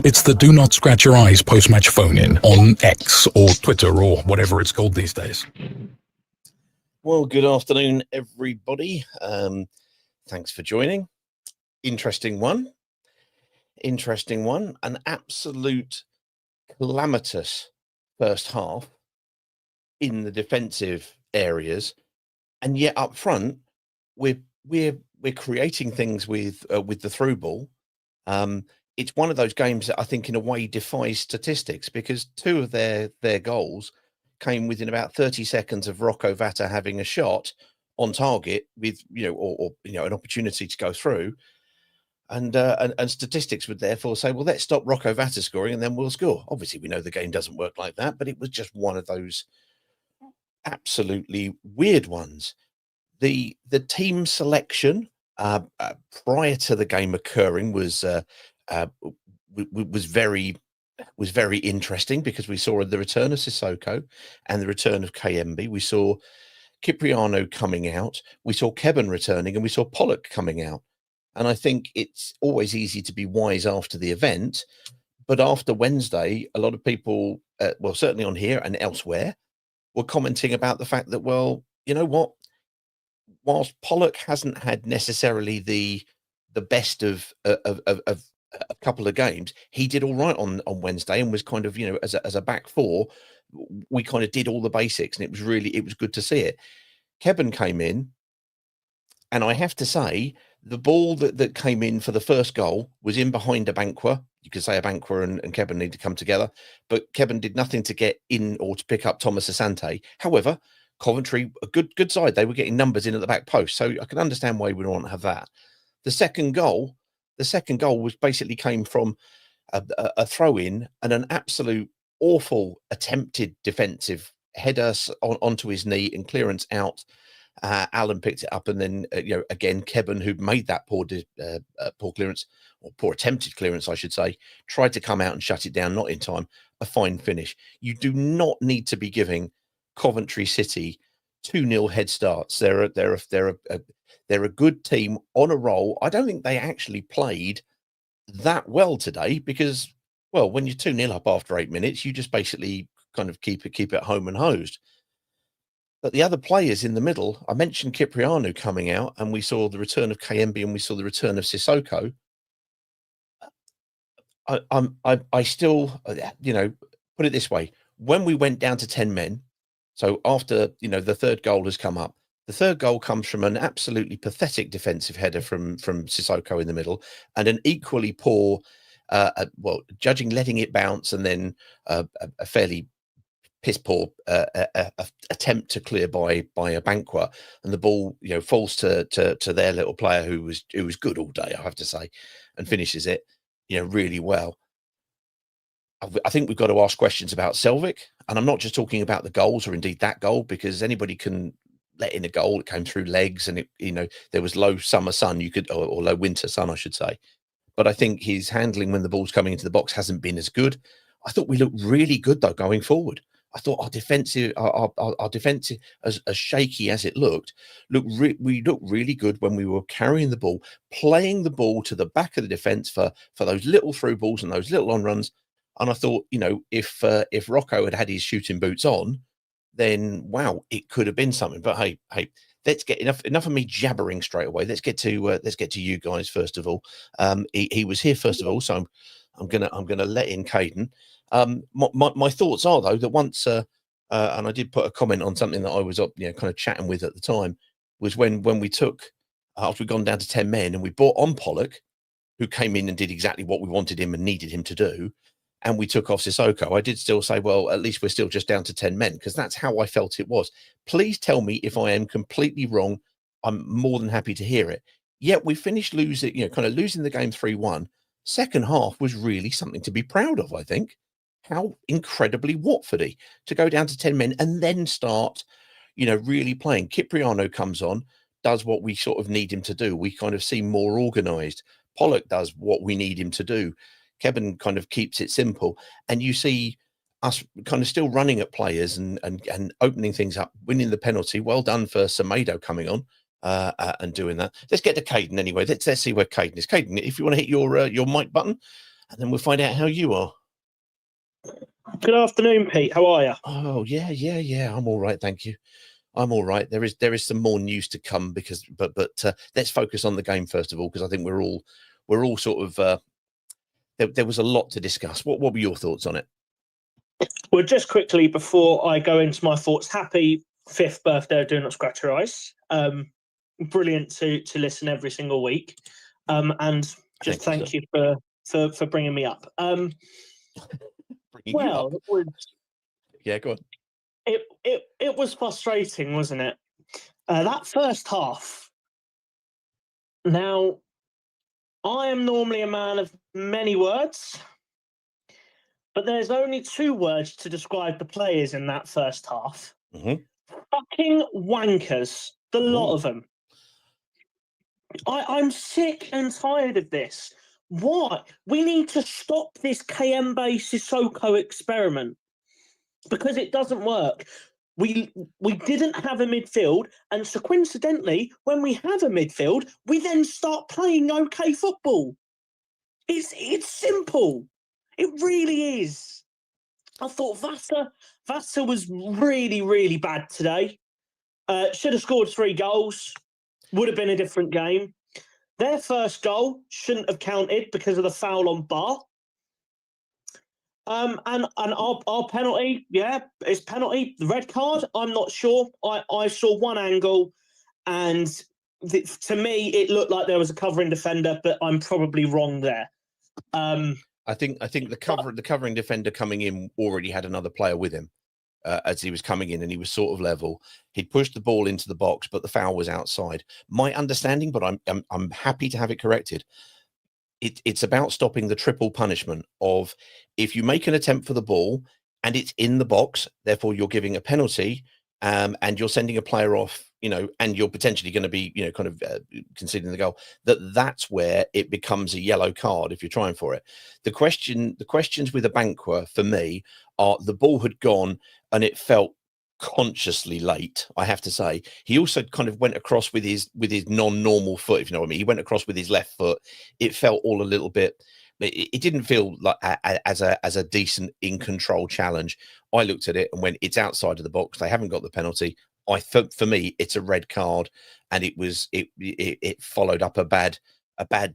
It's the Do Not Scratch Your Eyes post-match phone-in on X or Twitter or whatever it's called these days. Well, good afternoon, everybody. Thanks for joining. Interesting one. An absolute calamitous first half in the defensive areas, and yet up front, we're creating things with the through ball. It's one of those games that I think in a way defies statistics, because two of their goals came within about 30 seconds of Rocco Vata having a shot on target with, or an opportunity to go through. And statistics would therefore say, well, let's stop Rocco Vata scoring and then we'll score. Obviously, we know the game doesn't work like that, but it was just one of those absolutely weird ones. The team selection prior to the game occurring was very interesting, because we saw the return of Sissoko and the return of KMB. We saw Cipriano coming out, we saw Kevin returning, and we saw Pollock coming out. And I think it's always easy to be wise after the event, but after Wednesday, a lot of people, well, certainly on here and elsewhere, were commenting about the fact that, well, you know what, whilst Pollock hasn't had necessarily the best of a couple of games, he did all right on Wednesday, and was kind of, as a back four, we kind of did all the basics, and it was good to see it. Kevin came in, and I have to say, the ball that came in for the first goal was in behind a Banqua. You could say a Banqua and Kevin need to come together, but Kevin did nothing to get in or to pick up Thomas Asante. However, Coventry, a good side, they were getting numbers in at the back post, so I can understand why we want to have that. The second goal was basically came from a throw in and an absolute awful attempted defensive header onto his knee and clearance out. Alan picked it up, and then again Kevin, who'd made that poor clearance, or poor attempted clearance, I should say, tried to come out and shut it down, not in time. A fine finish. You do not need to be giving Coventry City 2-0 head starts. They're a good team on a roll. I don't think they actually played that well today, because, well, when you're 2-0 up after 8 minutes, you just basically kind of keep it home and hosed. But the other players in the middle, I mentioned Cipriano coming out, and we saw the return of KMB, and we saw the return of Sissoko. I still, put it this way: when we went down to 10 men, so after the third goal has come up, the third goal comes from an absolutely pathetic defensive header from Sissoko in the middle, and an equally poor, judging letting it bounce, and then a fairly piss poor attempt to clear by a Banqua, and the ball falls to their little player who was good all day, I have to say, and finishes it really well. I think we've got to ask questions about Selvik, and I'm not just talking about the goals, or indeed that goal, because anybody can let in a goal. It came through legs, and there was low summer sun, or low winter sun, I should say. But I think his handling when the ball's coming into the box hasn't been as good. I thought we looked really good though going forward. I thought our defensive, as shaky as it we looked really good when we were carrying the ball, playing the ball to the back of the defense for those little through balls and those little on runs. And I thought, if Rocco had his shooting boots on, then wow, it could have been something. But hey, let's get enough of me jabbering straight away. Let's get to you guys first of all. He was here first of all, so I'm gonna let in Caden. My thoughts are, though, that once, and I did put a comment on something that I was kind of chatting with at the time, was when we took, after we'd gone down to 10 men, and we brought on Pollock, who came in and did exactly what we wanted him and needed him to do, and we took off Sissoko. I did still say, well, at least we're still just down to 10 men, because that's how I felt it was. Please tell me if I am completely wrong. I'm more than happy to hear it. Yet we finished losing the game 3-1. Second half was really something to be proud of, I think. How incredibly Watfordy to go down to 10 men and then start, really playing. Cipriano comes on, does what we sort of need him to do. We kind of seem more organised. Pollock does what we need him to do. Kevin kind of keeps it simple. And you see us kind of still running at players and opening things up, winning the penalty. Well done for Semedo coming on and doing that. Let's get to Caden anyway. Let's see where Caden is. Caden, if you want to hit your mic button and then we'll find out how you are. Good afternoon, Pete. How are you? Oh, yeah. I'm all right, thank you. I'm all right. There is some more news to come but let's focus on the game first of all, because I think we're all sort of there was a lot to discuss. What were your thoughts on it? Well, just quickly before I go into my thoughts, happy 5th birthday of Do Not Scratch Your Eyes. Brilliant to listen every single week. And just thank you for bringing me up. Well, it was, yeah, go on. It was frustrating, wasn't it? That first half. Now, I am normally a man of many words, but there's only 2 words to describe the players in that first half. Mm-hmm. Fucking wankers, the lot of them. I'm sick and tired of this. Why? We need to stop this Kayembe Sissoko experiment because it doesn't work. We didn't have a midfield, and so coincidentally, when we have a midfield, we then start playing okay football. It's simple. It really is. I thought Vasa was really, really bad today. Should have scored 3 goals. Would have been a different game. Their first goal shouldn't have counted because of the foul on Bar. And our penalty, it's penalty. The red card, I'm not sure. I saw one angle, and to me, it looked like there was a covering defender, but I'm probably wrong there. I think the covering defender coming in already had another player with him as he was coming in, and he was sort of level. He'd pushed the ball into the box, but the foul was outside. My understanding, but I'm happy to have it corrected. It's about stopping the triple punishment of if you make an attempt for the ball and it's in the box, therefore you're giving a penalty, and you're sending a player off, and you're potentially going to be, kind of conceding the goal. That's where it becomes a yellow card if you're trying for it. The questions with a Banquer for me are the ball had gone and it felt consciously late, I have to say. He also kind of went across with his non-normal foot, if you know what I mean. He went across with his left foot. It felt all a little bit, it didn't feel like as a decent in control challenge. I looked at it and went, it's outside of the box. They haven't got the penalty. For me, it's a red card, and it followed up a bad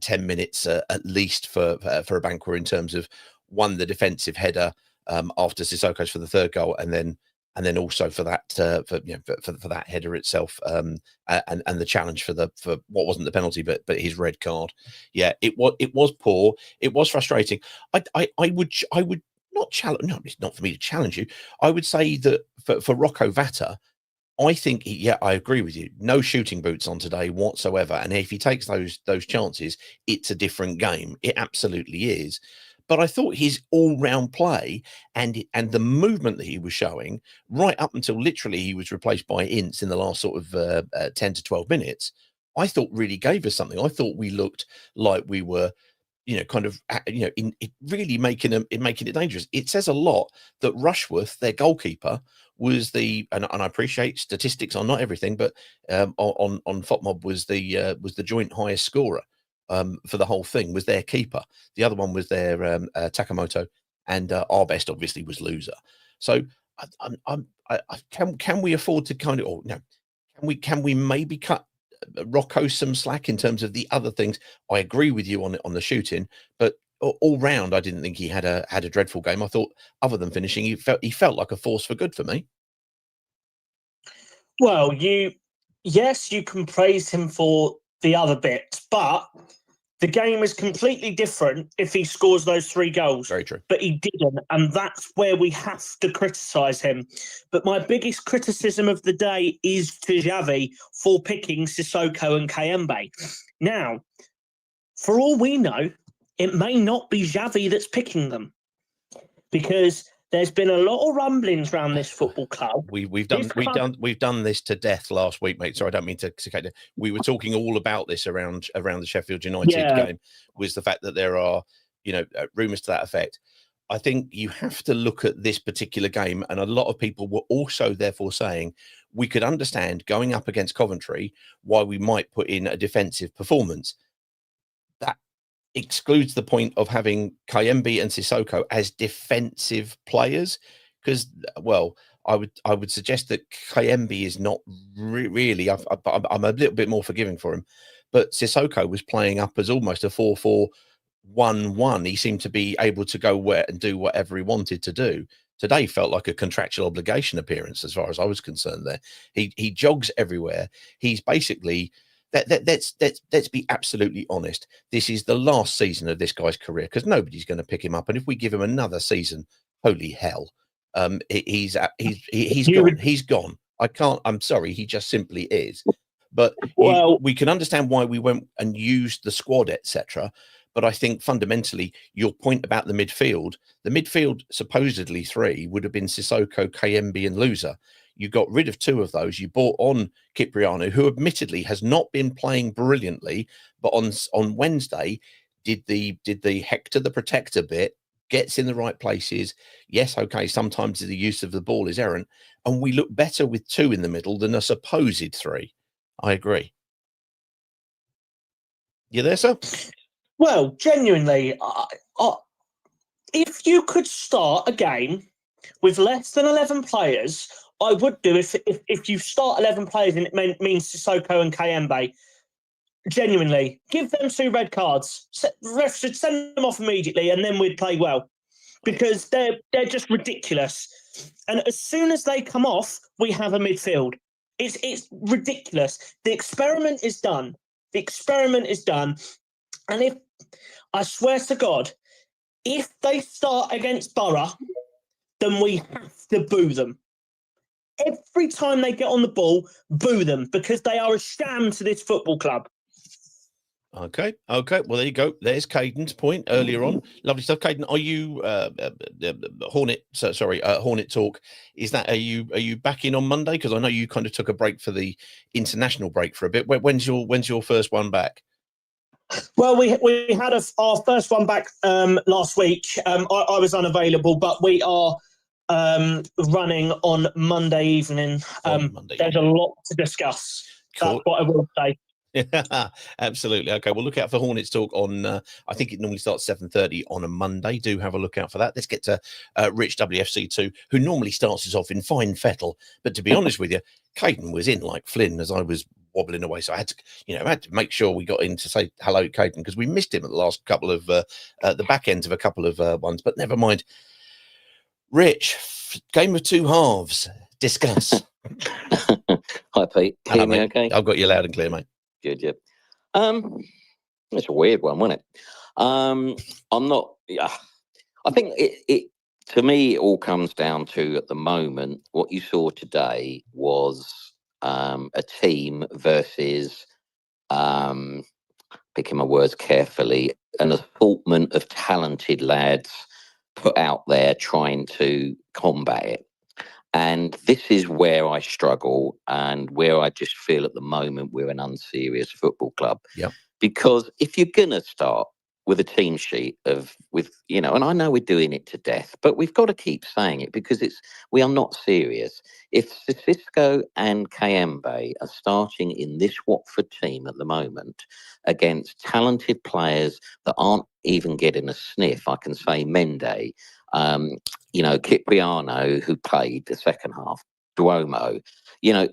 10 minutes at least for a Banquer in terms of the defensive header after Sissoko's for the 3rd goal, and then also for that for that header itself, and the challenge for what wasn't the penalty but his red card. Yeah, it was poor. It was frustrating. I would not challenge. No, it's not for me to challenge you. I would say that for Rocco Vata, I think I agree with you. No shooting boots on today whatsoever. And if he takes those chances, it's a different game. It absolutely is. But I thought his all-round play and the movement that he was showing right up until literally he was replaced by Ince in the last sort of 10 to 12 minutes, I thought really gave us something. I thought we looked like we were, kind of, in really making it dangerous. It says a lot that Rushworth, their goalkeeper, was and I appreciate statistics are not everything, but on FOTMob was the joint highest scorer for the whole thing, was their keeper. The other one was their Takamoto, and our best obviously was Loser. So can we afford to kind of, or no, can we maybe cut Rocco some slack in terms of the other things? I agree with you on the shooting, but all round, I didn't think he had a dreadful game. I thought, other than finishing, he felt like a force for good for me. Well, you can praise him for the other bits, but the game is completely different if he scores those 3 goals. Very true. But he didn't, and that's where we have to criticise him. But my biggest criticism of the day is to Xavi for picking Sissoko and Kayembe. Now, for all we know, it may not be Xavi that's picking them, because there's been a lot of rumblings around this football club. We've done this to death last week, mate. Sorry, I don't mean to. We were talking all about this around the Sheffield United game. Was the fact that there are, rumours to that effect. I think you have to look at this particular game, and a lot of people were also therefore saying we could understand going up against Coventry why we might put in a defensive performance. That excludes the point of having Kayembe and Sissoko as defensive players, because, well, I would suggest that Kayembe is not really. I'm a little bit more forgiving for him, but Sissoko was playing up as almost a 4-4-1-1. He seemed to be able to go where and do whatever he wanted to do. Today felt like a contractual obligation appearance, as far as I was concerned. There, he jogs everywhere. He's basically let's be absolutely honest. This is the last season of this guy's career, because nobody's going to pick him up. And if we give him another season, holy hell, he's gone. He's gone. I'm sorry. He just simply is. But we can understand why we went and used the squad, etc. But I think fundamentally, your point about the midfield supposedly three would have been Sissoko, Kayembe, and Louza. You got rid of two of those. You brought on Cipriano, who admittedly has not been playing brilliantly, but on Wednesday did the Hector the Protector bit, gets in the right places. Yes, okay, sometimes the use of the ball is errant, and we look better with two in the middle than a supposed three. I agree. You there, sir? Well, genuinely, if you could start a game with less than 11 players, I would do. If you start 11 players and it means Sissoko and Kayembe, genuinely, give them 2 red cards. Refs should send them off immediately, and then we'd play well, because they're just ridiculous. And as soon as they come off, we have a midfield. It's ridiculous. The experiment is done. And if, I swear to God, if they start against Borough, then we have to boo them. Every time they get on the ball, boo them, because they are a sham to this football club. Okay. Well, there you go. There's Caden's point earlier on. Lovely stuff. Caden, are you Hornet Talk? Is that are you back in on Monday? Because I know you kind of took a break for the international break for a bit. When's your first one back? Well, we had our first one back last week. I was unavailable, but we are running on Monday evening. There's a lot to discuss. Cool. That's what I will say. Yeah, absolutely. Okay, well, look out for Hornets Talk on, I think it normally starts 7:30 on a Monday. Do have a look out for that. Let's get to Rich WFC2, who normally starts us off in fine fettle. But to be honest with you, Caden was in like Flynn as I was wobbling away. So I had to make sure we got in to say hello, Caden, because we missed him at the last couple of, the back ends of a couple of ones. But never mind. Rich, game of two halves. Discuss. Hi, Pete. Hello, Hear me mate. okay? I've got you loud and clear, mate. Good, yeah. It's a weird one, wasn't it? I'm not. Yeah, I think it to me it all comes down to, at the moment, what you saw today was a team versus, picking my words carefully, an assortment of talented lads put out there trying to combat it. And this is where I struggle, and where I just feel at the moment we're an unserious football club. Yep. Because if you're going to start with a team sheet and I know we're doing it to death, but we've got to keep saying it, because we are not serious. If Sissoko and Kayembe are starting in this Watford team at the moment against talented players that aren't even getting a sniff, I can say Mende, Cipriano, who played the second half, Duomo,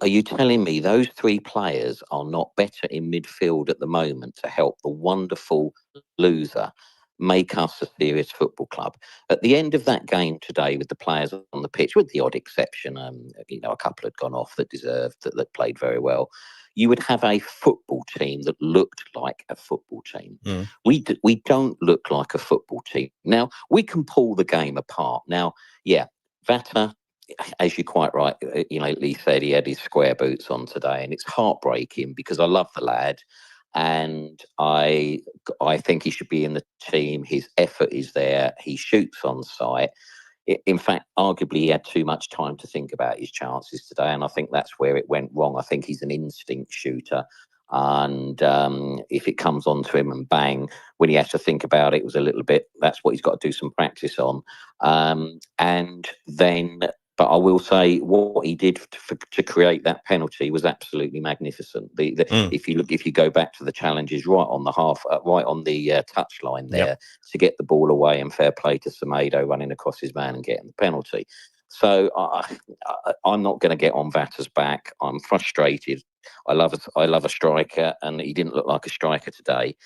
are you telling me those 3 players are not better in midfield at the moment to help the wonderful Louza make us a serious football club? At the end of that game today, with the players on the pitch, with the odd exception, a couple had gone off that deserved, that played very well, you would have a football team that looked like a football team. Mm. We don't look like a football team. Now, we can pull the game apart. Now, yeah, Vata, as you quite right, Lee said, he had his square boots on today, and it's heartbreaking, because I love the lad, and I think he should be in the team. His effort is there. He shoots on sight. In fact, arguably, he had too much time to think about his chances today, and I think that's where it went wrong. I think he's an instinct shooter, and if it comes onto him and bang, when he has to think about it, was a little bit, that's what he's got to do some practice on. And then But I will say what he did to create that penalty was absolutely magnificent. If you go back to the challenges right on the touchline there to get the ball away, and fair play to Semedo running across his man and getting the penalty. So I'm not going to get on Vatta's back. I'm frustrated. I love a striker, and he didn't look like a striker today.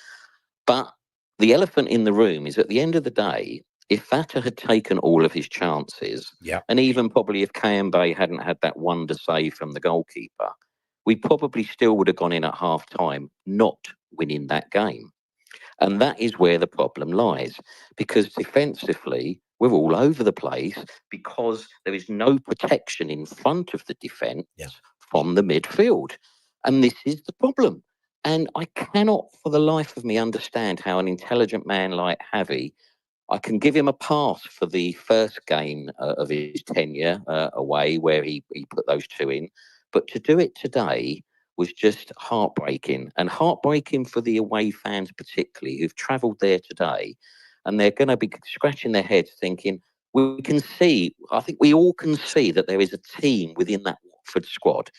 But the elephant in the room is, at the end of the day, if Vatta had taken all of his chances, and even probably if Kayembe hadn't had that wonder save from the goalkeeper, we probably still would have gone in at half time not winning that game. And that is where the problem lies, because defensively, we're all over the place because there is no protection in front of the defence from the midfield. And this is the problem. And I cannot for the life of me understand how an intelligent man like Javi, I can give him a pass for the first game of his tenure away, where he put those two in. But to do it today was just heartbreaking, and heartbreaking for the away fans particularly, who've travelled there today, and they're going to be scratching their heads thinking, I think we all can see that there is a team within that Watford squad.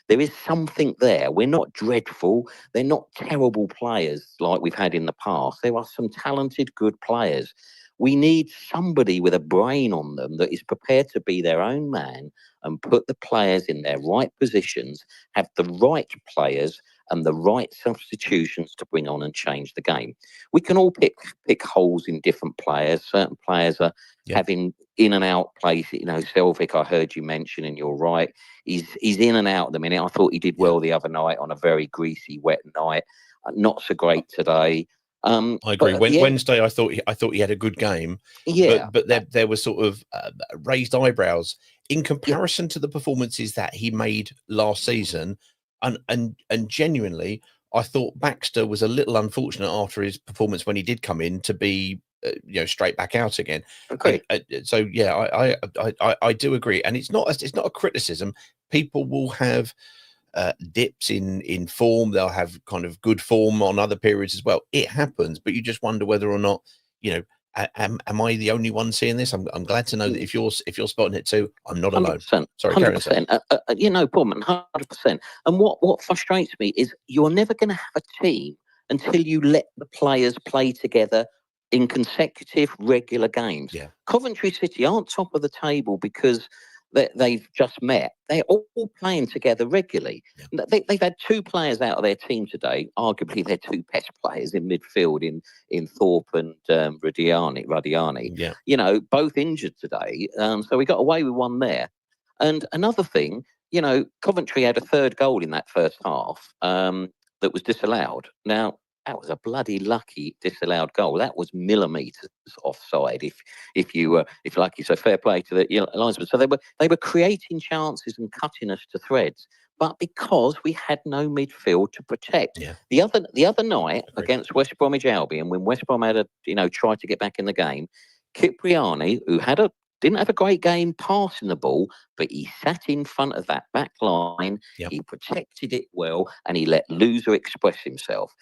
There is something there. We're not dreadful. They're not terrible players like we've had in the past. There are some talented, good players. We need somebody with a brain on them that is prepared to be their own man and put the players in their right positions, have the right players and the right substitutions to bring on and change the game. We can all pick holes in different players. Certain players are having in and out plays. You know, Selvik, I heard you mention, and you're right. He's in and out at the minute. I thought he did well the other night on a very greasy, wet night. Not so great today. I agree. Wednesday, I thought he had a good game. But there was sort of raised eyebrows in comparison to the performances that he made last season, and genuinely, I thought Baxter was a little unfortunate after his performance when he did come in to be straight back out again. Okay. So I do agree, and it's not a criticism. People will have dips in form. They'll have kind of good form on other periods as well. It happens, but you just wonder whether or not, am I the only one seeing this? I'm glad to know that if you're spotting it too, I'm not alone. 100%. Sorry, 100%. Pullman, 100%. And what frustrates me is you're never going to have a team until you let the players play together in consecutive regular games. Coventry City aren't top of the table because they've just met. They're all playing together regularly. They've had two players out of their team today, arguably their two best players in midfield in Thorpe and Radiani. Both injured today. So we got away with one there. And another thing, Coventry had a third goal in that first half that was disallowed. Now, that was a bloody lucky disallowed goal. That was millimetres offside. If you're lucky, so fair play to the linesmen. So they were creating chances and cutting us to threads, but because we had no midfield to protect. The other night against West Bromwich Albion, when West Brom had tried to get back in the game, Cipriani, who didn't have a great game passing the ball, but he sat in front of that back line. He protected it well, and he let Loser express himself.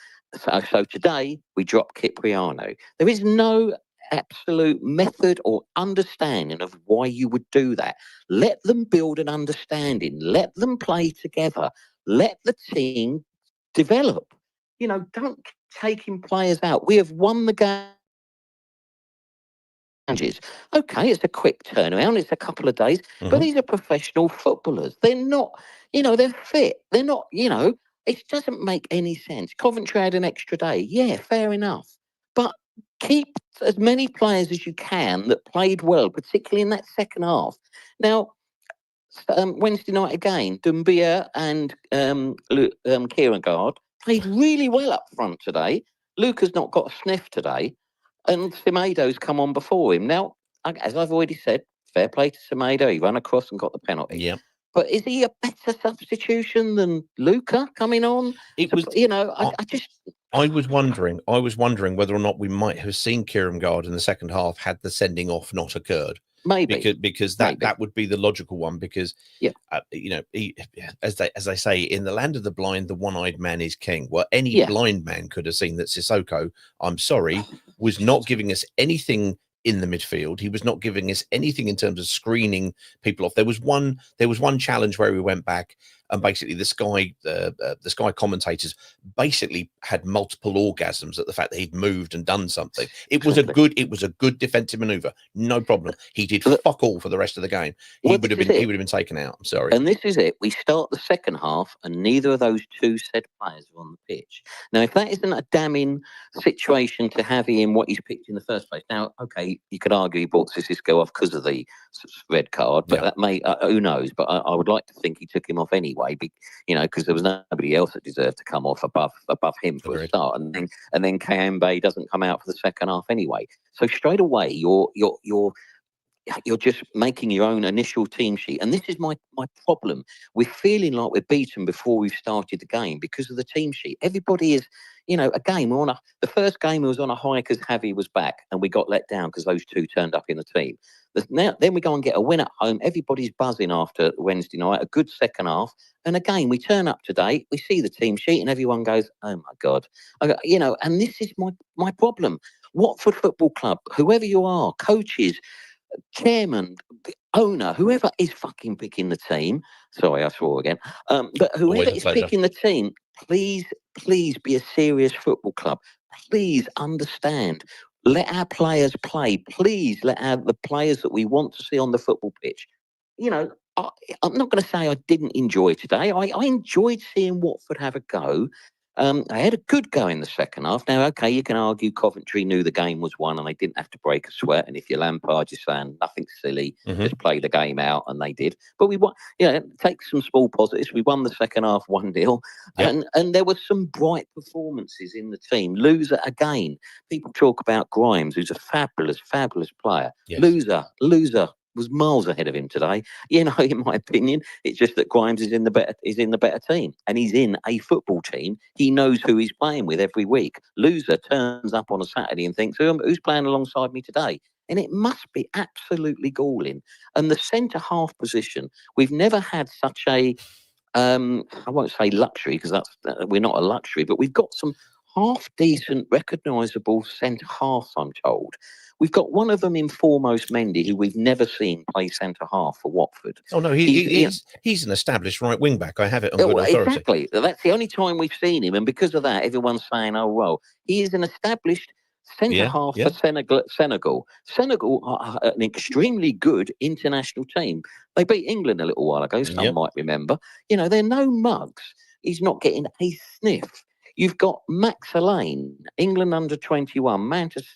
So today we drop Cipriano. There is no absolute method or understanding of why you would do that. Let them build an understanding. Let them play together. Let the team develop. Don't taking players out. We have won the game. Okay, it's a quick turnaround. It's a couple of days, but these are professional footballers. They're not, they're fit. They're not, it doesn't make any sense. Coventry had an extra day. Yeah, fair enough. But keep as many players as you can that played well, particularly in that second half. Now, Wednesday night again, Doumbia and Kierkegaard played really well up front today. Luca's not got a sniff today. And Semedo's come on before him. Now, as I've already said, fair play to Semedo. He ran across and got the penalty. But is he a better substitution than Luca coming on? I was wondering whether or not we might have seen Kierkegaard in the second half had the sending off not occurred. Maybe because that would be the logical one. Because as they say, in the land of the blind, the one-eyed man is king. Well, any blind man could have seen that Sissoko, I'm sorry, was not giving us anything in the midfield. He was not giving us anything in terms of screening people off. There was one challenge where we went back, and basically the Sky commentators basically had multiple orgasms at the fact that he'd moved and done something. It was a good defensive maneuver, no problem. He did fuck all for the rest of the game. He would have been taken out. I'm sorry. And this is it. We start the second half, and neither of those two said players are on the pitch. Now, if that isn't a damning situation to have in what he's picked in the first place, now, okay, you could argue he brought Sissoko off because of the red card, but that may who knows? But I would like to think he took him off anyway, because there was nobody else that deserved to come off above him for a start, and then Kayembe doesn't come out for the second half anyway. So straight away, you're just making your own initial team sheet. And this is my problem. We're feeling like we're beaten before we've started the game because of the team sheet. Everybody is, again, the first game was on a high because Javi was back, and we got let down because those two turned up in the team. Then we go and get a win at home. Everybody's buzzing after Wednesday night, a good second half. And again, we turn up today, we see the team sheet, and everyone goes, oh my God. And this is my problem. Watford Football Club, whoever you are, coaches, chairman, owner, whoever is fucking picking the team. Sorry, I swore again. But whoever is picking the team, please be a serious football club. Please understand. Let our players play. Please let the players that we want to see on the football pitch. I'm not going to say I didn't enjoy today. I enjoyed seeing Watford have a go. I had a good go in the second half. Now, okay, you can argue Coventry knew the game was won and they didn't have to break a sweat. And if you're Lampard, you're saying nothing silly, just play the game out, and they did. But we won. Take some small positives. We won the second half 1-0, and there were some bright performances in the team. Loser again. People talk about Grimes, who's a fabulous player. Yes. Loser was miles ahead of him today. In my opinion, it's just that Grimes is in the better team, and he's in a football team. He knows who he's playing with every week. Loser turns up on a Saturday and thinks, who's playing alongside me today? And it must be absolutely galling. And the centre half position, we've never had such a, I won't say luxury because we're not a luxury, but we've got some half decent, recognisable centre halves, I'm told. We've got one of them in Foremost Mendy, who we've never seen play centre half for Watford. Oh no, he's an established right wing back. I have it on good authority. Exactly. That's the only time we've seen him, and because of that, everyone's saying, "Oh well, he is an established centre half for Senegal. Senegal are an extremely good international team. They beat England a little while ago. Some might remember. They're no mugs. He's not getting a sniff. You've got Max Alleyne, England under-21,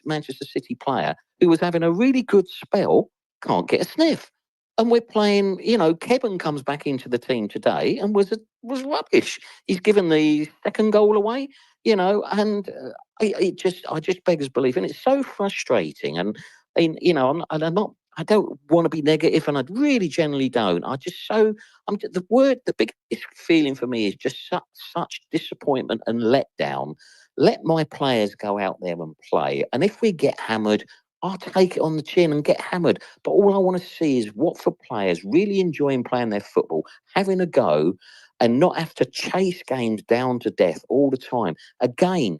Manchester City player, who was having a really good spell, can't get a sniff. And we're playing, Kevin comes back into the team today and was rubbish. He's given the second goal away, and I just beggars belief. And it's so frustrating. And I don't want to be negative, and I really generally don't. The biggest feeling for me is just such disappointment and letdown. Let my players go out there and play. And if we get hammered, I'll take it on the chin and get hammered. But all I want to see is Watford players really enjoying playing their football, having a go, and not have to chase games down to death all the time. Again,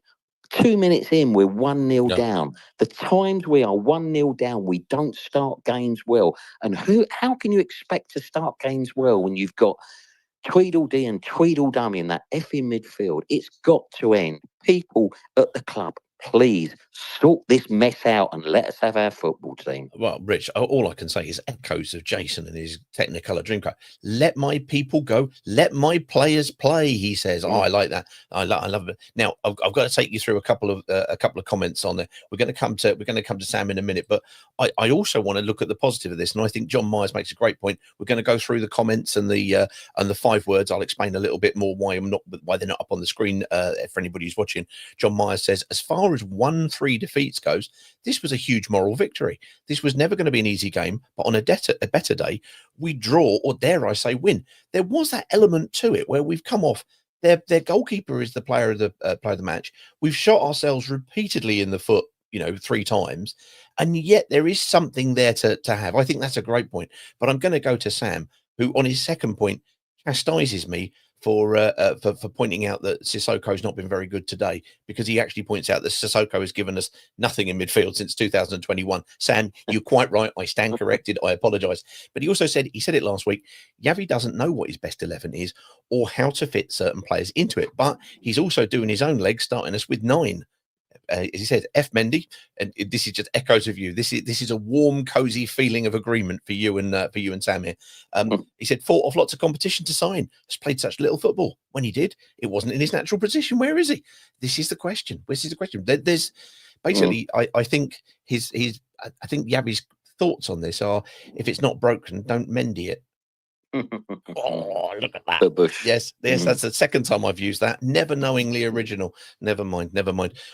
2 minutes in, we're 1-0 down. The times we are 1-0 down, we don't start games well. And how can you expect to start games well when you've got Tweedledee and Tweedledum in that effing midfield? It's got to end. People at the club, please sort this mess out and let us have our football team. Well, Rich, all I can say is echoes of Jason and his Technicolor Dreamcoat. Let my people go. Let my players play. He says, "Oh, I like that. I love it." Now, I've got to take you through a couple of comments on there. We're going to come to Sam in a minute, but I also want to look at the positive of this, and I think John Myers makes a great point. We're going to go through the comments and the 5 words. I'll explain a little bit more why they're not up on the screen for anybody who's watching. John Myers says, as far as 1-3 defeats goes, this was a huge moral victory. This was never going to be an easy game, but on a better day, we draw, or dare I say win. There was that element to it where we've come off. Their goalkeeper is the player of the match. We've shot ourselves repeatedly in the foot, 3 times, and yet there is something there to have. I think that's a great point. But I'm going to go to Sam, who on his second point chastises me for pointing out that Sissoko's not been very good today, because he actually points out that Sissoko has given us nothing in midfield since 2021. Sam, you're quite right. I stand corrected. I apologise. But he also said, he said it last week, Yavi doesn't know what his best 11 is or how to fit certain players into it. But he's also doing his own leg, starting us with 9. As he said, F Mendy, and this is just echoes of you. This is a warm, cozy feeling of agreement for you and Sam here. He said, fought off lots of competition to sign. Has played such little football. When he did, it wasn't in his natural position. Where is he? This is the question. This is the question. There's basically, I think I think Yabi's thoughts on this are: if it's not broken, don't mendy it. Oh, look at that. The bush. Yes, that's the second time I've used that. Never knowingly original. Never mind.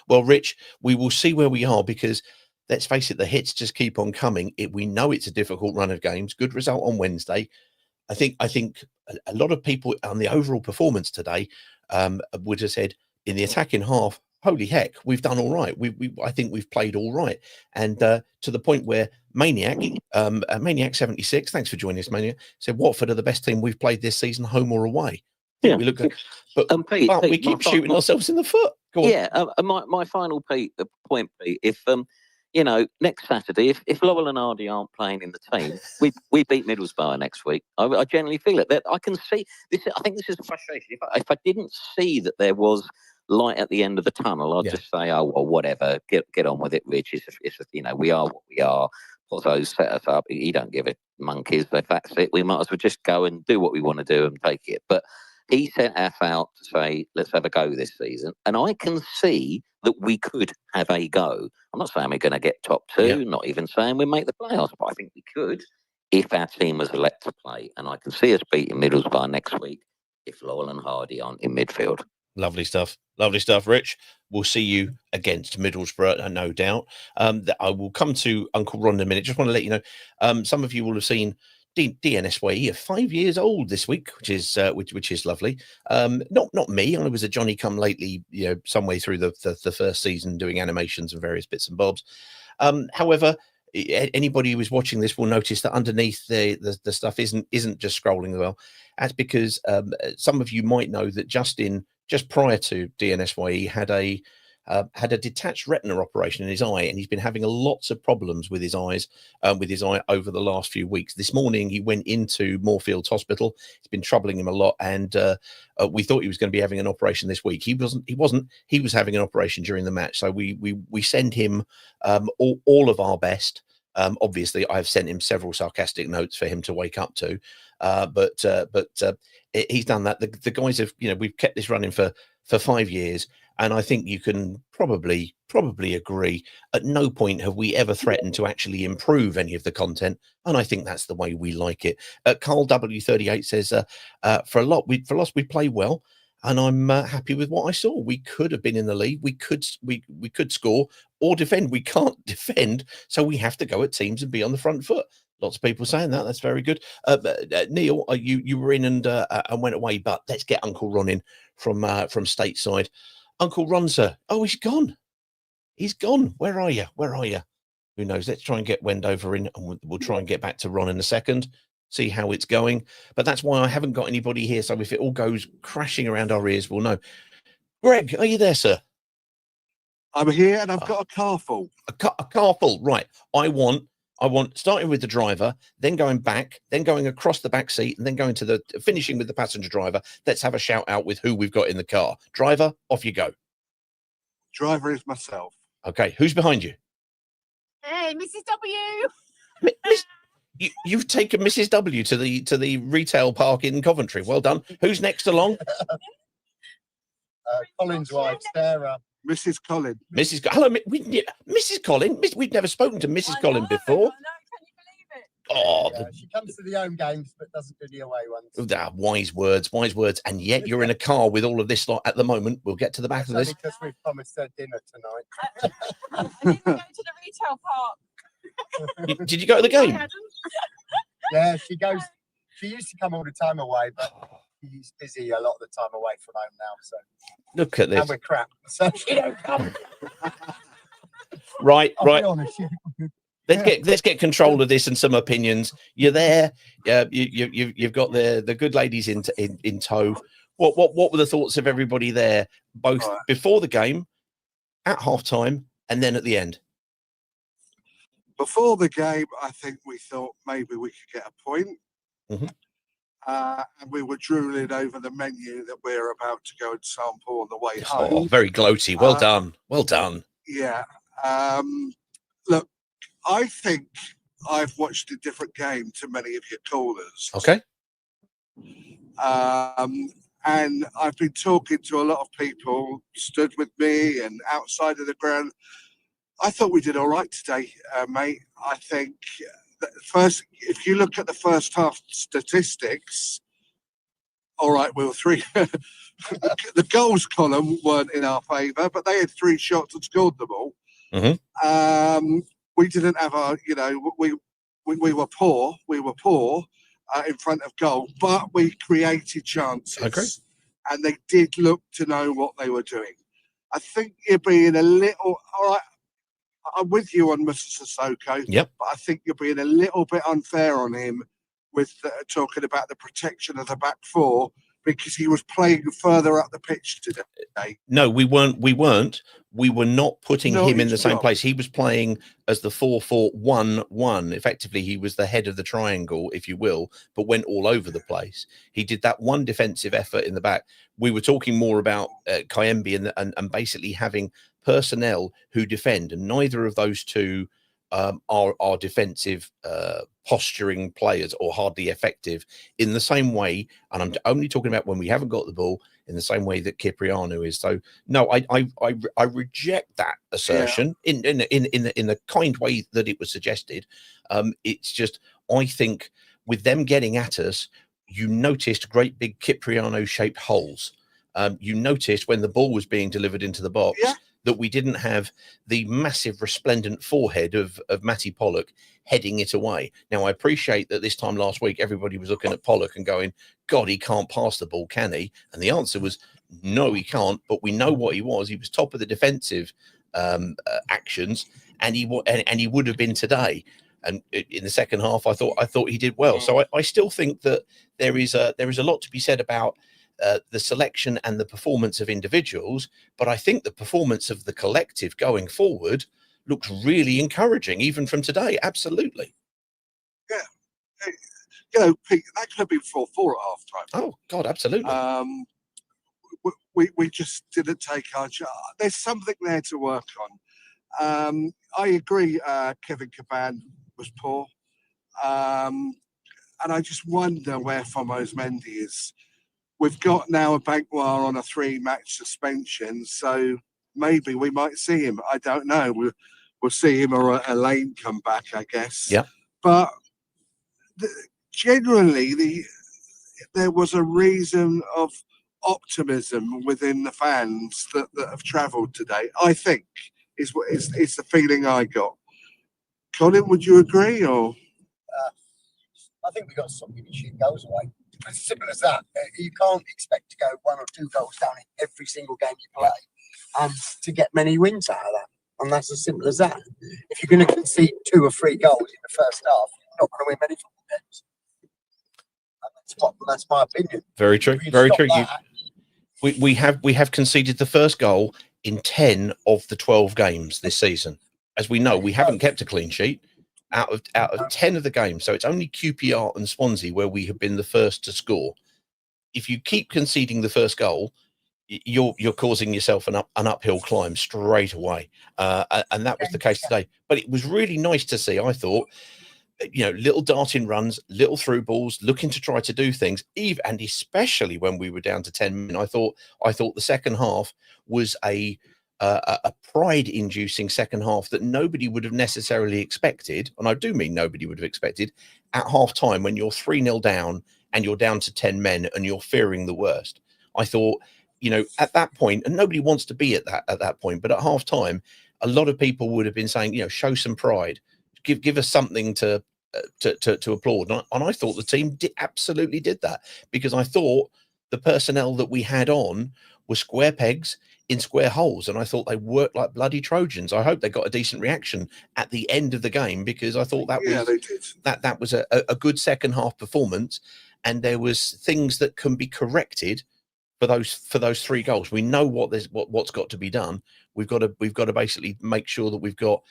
Well, Rich, we will see where we are, because let's face it, the hits just keep on coming. We know it's a difficult run of games. Good result on Wednesday. I think a lot of people on the overall performance today would have said, in the attacking half, holy heck, we've done all right. I think we've played all right. And to the point where Maniac 76, thanks for joining us, Maniac, said Watford are the best team we've played this season, home or away. Yeah, we look good, but Pete, we keep shooting ourselves in the foot. Go on. Yeah, my final point, Pete, if next Saturday, if Laurel and Hardy aren't playing in the team, we beat Middlesbrough next week. I generally feel it. That I can see this. I think this is a frustration. If I didn't see that there was light at the end of the tunnel, I'd just say, oh well, whatever, get on with it, Rich. It's we are what we are. Pozzo's set us up. He don't give a monkeys. If that's it, we might as well just go and do what we want to do and take it. But he sent us out to say, let's have a go this season. And I can see that we could have a go. I'm not saying we're going to get top 2, not even saying we make the playoffs, but I think we could if our team was let to play. And I can see us beating Middlesbrough next week if Laurel and Hardy aren't in midfield. Lovely stuff, Rich. We'll see you against Middlesbrough, no doubt. I will come to Uncle Ron in a minute. Just want to let you know, some of you will have seen DNSYE, 5 years old this week, which is lovely. Not me. I was a Johnny come lately, some way through the first season, doing animations and various bits and bobs. However, anybody who is watching this will notice that underneath the stuff isn't just scrolling well. That's because some of you might know that just prior to DNSYE had a detached retina operation in his eye, and he's been having lots of problems with his eyes, over the last few weeks. This morning he went into Moorfields Hospital. It's been troubling him a lot, and we thought he was going to be having an operation this week. He wasn't. He was having an operation during the match, so we send him all of our best. Obviously, I've sent him several sarcastic notes for him to wake up to, but he's done that. The guys have, we've kept this running for 5 years, and I think you can probably agree. At no point have we ever threatened to actually improve any of the content, and I think that's the way we like it. Carl W38 says, for us, we play well. And I'm happy with what I saw. We could have been in the lead. We could score or defend. We can't defend, so we have to go at teams and be on the front foot. Lots of people saying that. That's very good. Neil, you were in and went away, but let's get Uncle Ron in from stateside. Uncle Ron, sir. Oh, he's gone. He's gone. Where are you? Who knows? Let's try and get Wendover in, and we'll try and get back to Ron in a second. See how it's going, but that's why I haven't got anybody here. So if it all goes crashing around our ears, we'll know. Greg, are you there, sir? I'm here, and I've got a car full. A car full, right? I want starting with the driver, then going back, then going across the back seat, and then going to finishing with the passenger driver. Let's have a shout out with who we've got in the car. Driver, off you go. Driver is myself. Okay, who's behind you? Hey, Mrs. W. You've taken Mrs. W to the retail park in Coventry. Well done. Who's next along? Colin's wife, Sarah. Mrs. Collin. Hello, Mrs. Collin. We've never spoken to Mrs. Collin before. Can you believe it? Oh, She comes to the home games, but doesn't do the away ones. wise words. And yet you're in a car with all of this lot at the moment. We'll get to the back of this. Because we've promised her dinner tonight. I didn't go to the retail park. Did you go to the game? Yeah, she goes. She used to come all the time away, but she's busy a lot of the time away from home now. So look at this. and we're crap. So she don't come. Right. I'll be honest, Let's get control of this and some opinions. You're there. You've got the good ladies in tow. What were the thoughts of everybody there, both Right. before the game, at half time, and then at the end? Before the game, I think we thought maybe we could get a point. Mhm. And we were drooling over the menu that we're about to go and sample on the way Oh, home. very gloaty. Well Uh, done. Well done. Yeah. Look, I think I've watched a different game to many of your callers. Okay. And I've been talking to a lot of people, stood with me and outside of the ground. I thought we did all right today, mate. I think that first, if you look at the first half statistics, all right, we were three. The goals column weren't in our favour, but they had 3 shots and scored them all. Mhm. We didn't have our, we were poor. We were poor in front of goal, but we created chances. I agree. And they did look to know what they were doing. I think you're being a little, all right, I'm with you on Mr. Sissoko. Yep. But I think you're being a little bit unfair on him with talking about the protection of the back four, because he was playing further up the pitch today. No, we weren't. We were not putting No, him in the it's same not. place. He was playing as the 4-4-1-1. Effectively, he was the head of the triangle, if you will, but went all over the place. He did that one defensive effort in the back. We were talking more about Kayembe and basically having personnel who defend, and neither of those two are defensive posturing players, or hardly effective in the same way. And I'm only talking about when we haven't got the ball, in the same way that Cipriano is. So no, I reject that assertion in the kind way that it was suggested. It's just, I think with them getting at us, you noticed great big Cipriano shaped holes. You noticed when the ball was being delivered into the box, that we didn't have the massive resplendent forehead of Matty Pollock heading it away. Now, I appreciate that this time last week, everybody was looking at Pollock and going, God, he can't pass the ball, can he? And the answer was, no, he can't. But we know what he was. He was top of the defensive actions, and he would have been today. And in the second half, I thought he did well. So I still think that there is a lot to be said about the selection and the performance of individuals, but I think the performance of the collective going forward looks really encouraging, even from today. Absolutely. Yeah, Pete, that could have been 4-4 at half time. Oh God, absolutely. We just didn't take our chance. There's something there to work on. I agree. Kevin Caban was poor, and I just wonder where Fomos Mendy is. We've got now a Bankwar on a 3-match suspension, so maybe we might see him. I don't know. We'll see him, or a Lane come back, I guess. Yeah. But generally, there was a reason of optimism within the fans that have travelled today. I think is the feeling I got. Colin, would you agree? Or I think we got some giving shit goals away. It's as simple as that. You can't expect to go 1 or 2 goals down in every single game you play, and to get many wins out of that. And that's as simple as that. If you're going to concede 2 or 3 goals in the first half, you're not going to win many football games. And that's my opinion. Very true. If you Very stop true. that- We have conceded the first goal in 10 of the 12 games this season. As we know, we haven't kept a clean sheet out of 10 of the games. So it's only QPR and Swansea where we have been the first to score. If you keep conceding the first goal, you're causing yourself an uphill climb straight away. And that was the case today. But it was really nice to see, I thought, little darting runs, little through balls, looking to try to do things, and especially when we were down to 10 men. I thought the second half was a pride-inducing second half that nobody would have necessarily expected, and I do mean nobody would have expected at half-time when you're 3-0 down and you're down to 10 men and you're fearing the worst. I thought, at that point, and nobody wants to be at that point, but at half-time, a lot of people would have been saying, show some pride, give us something to applaud. And I thought the team absolutely did that, because I thought the personnel that we had on were square pegs in square holes, and I thought they worked like bloody Trojans. I hope they got a decent reaction at the end of the game, because I thought that was a good second half performance, and there was things that can be corrected for those 3 goals. We know what's got to be done. We've got to basically make sure that we've got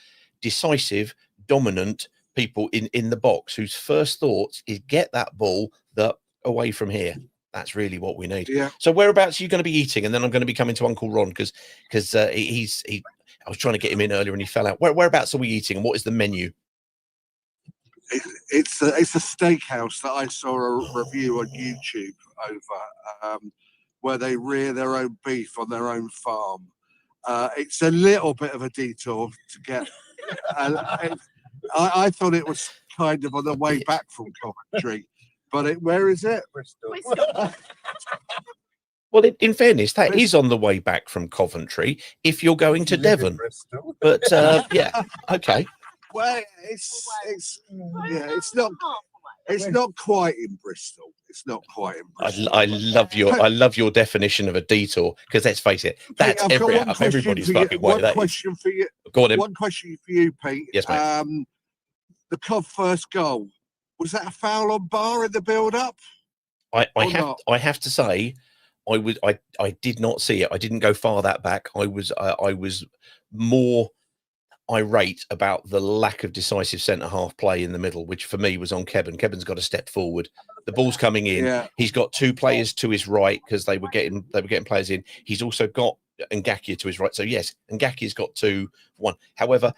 decisive, dominant people in the box whose first thoughts is get that ball away from here. That's really what we need. Yeah. So whereabouts are you going to be eating? And then I'm going to be coming to Uncle Ron because I was trying to get him in earlier and he fell out. Whereabouts are we eating and what is the menu? It's a steakhouse that I saw a review on YouTube over, where they rear their own beef on their own farm. It's a little bit of a detour to get. I thought it was kind of on the way back from Coventry, but where is it? Bristol. Well, in fairness, that is on the way back from Coventry if you're going to Devon. Bristol. But yeah, okay. Well, it's not quite in Bristol. It's not quite in Bristol. I love your definition of a detour because let's face it, that's everybody's fucking way. One question for you. Go on, then. One question for you, Pete. Yes, mate. The Cov first goal, was that a foul on Bar in the build-up? I have to say, I did not see it. I didn't go far that back. I was more irate about the lack of decisive centre half play in the middle, which for me was on Kevin. Kevin's got to step forward. The ball's coming in. Yeah. He's got 2 players to his right because they were getting players in. He's also got Ngakia to his right. So yes, Ngakia's got 2-1. However,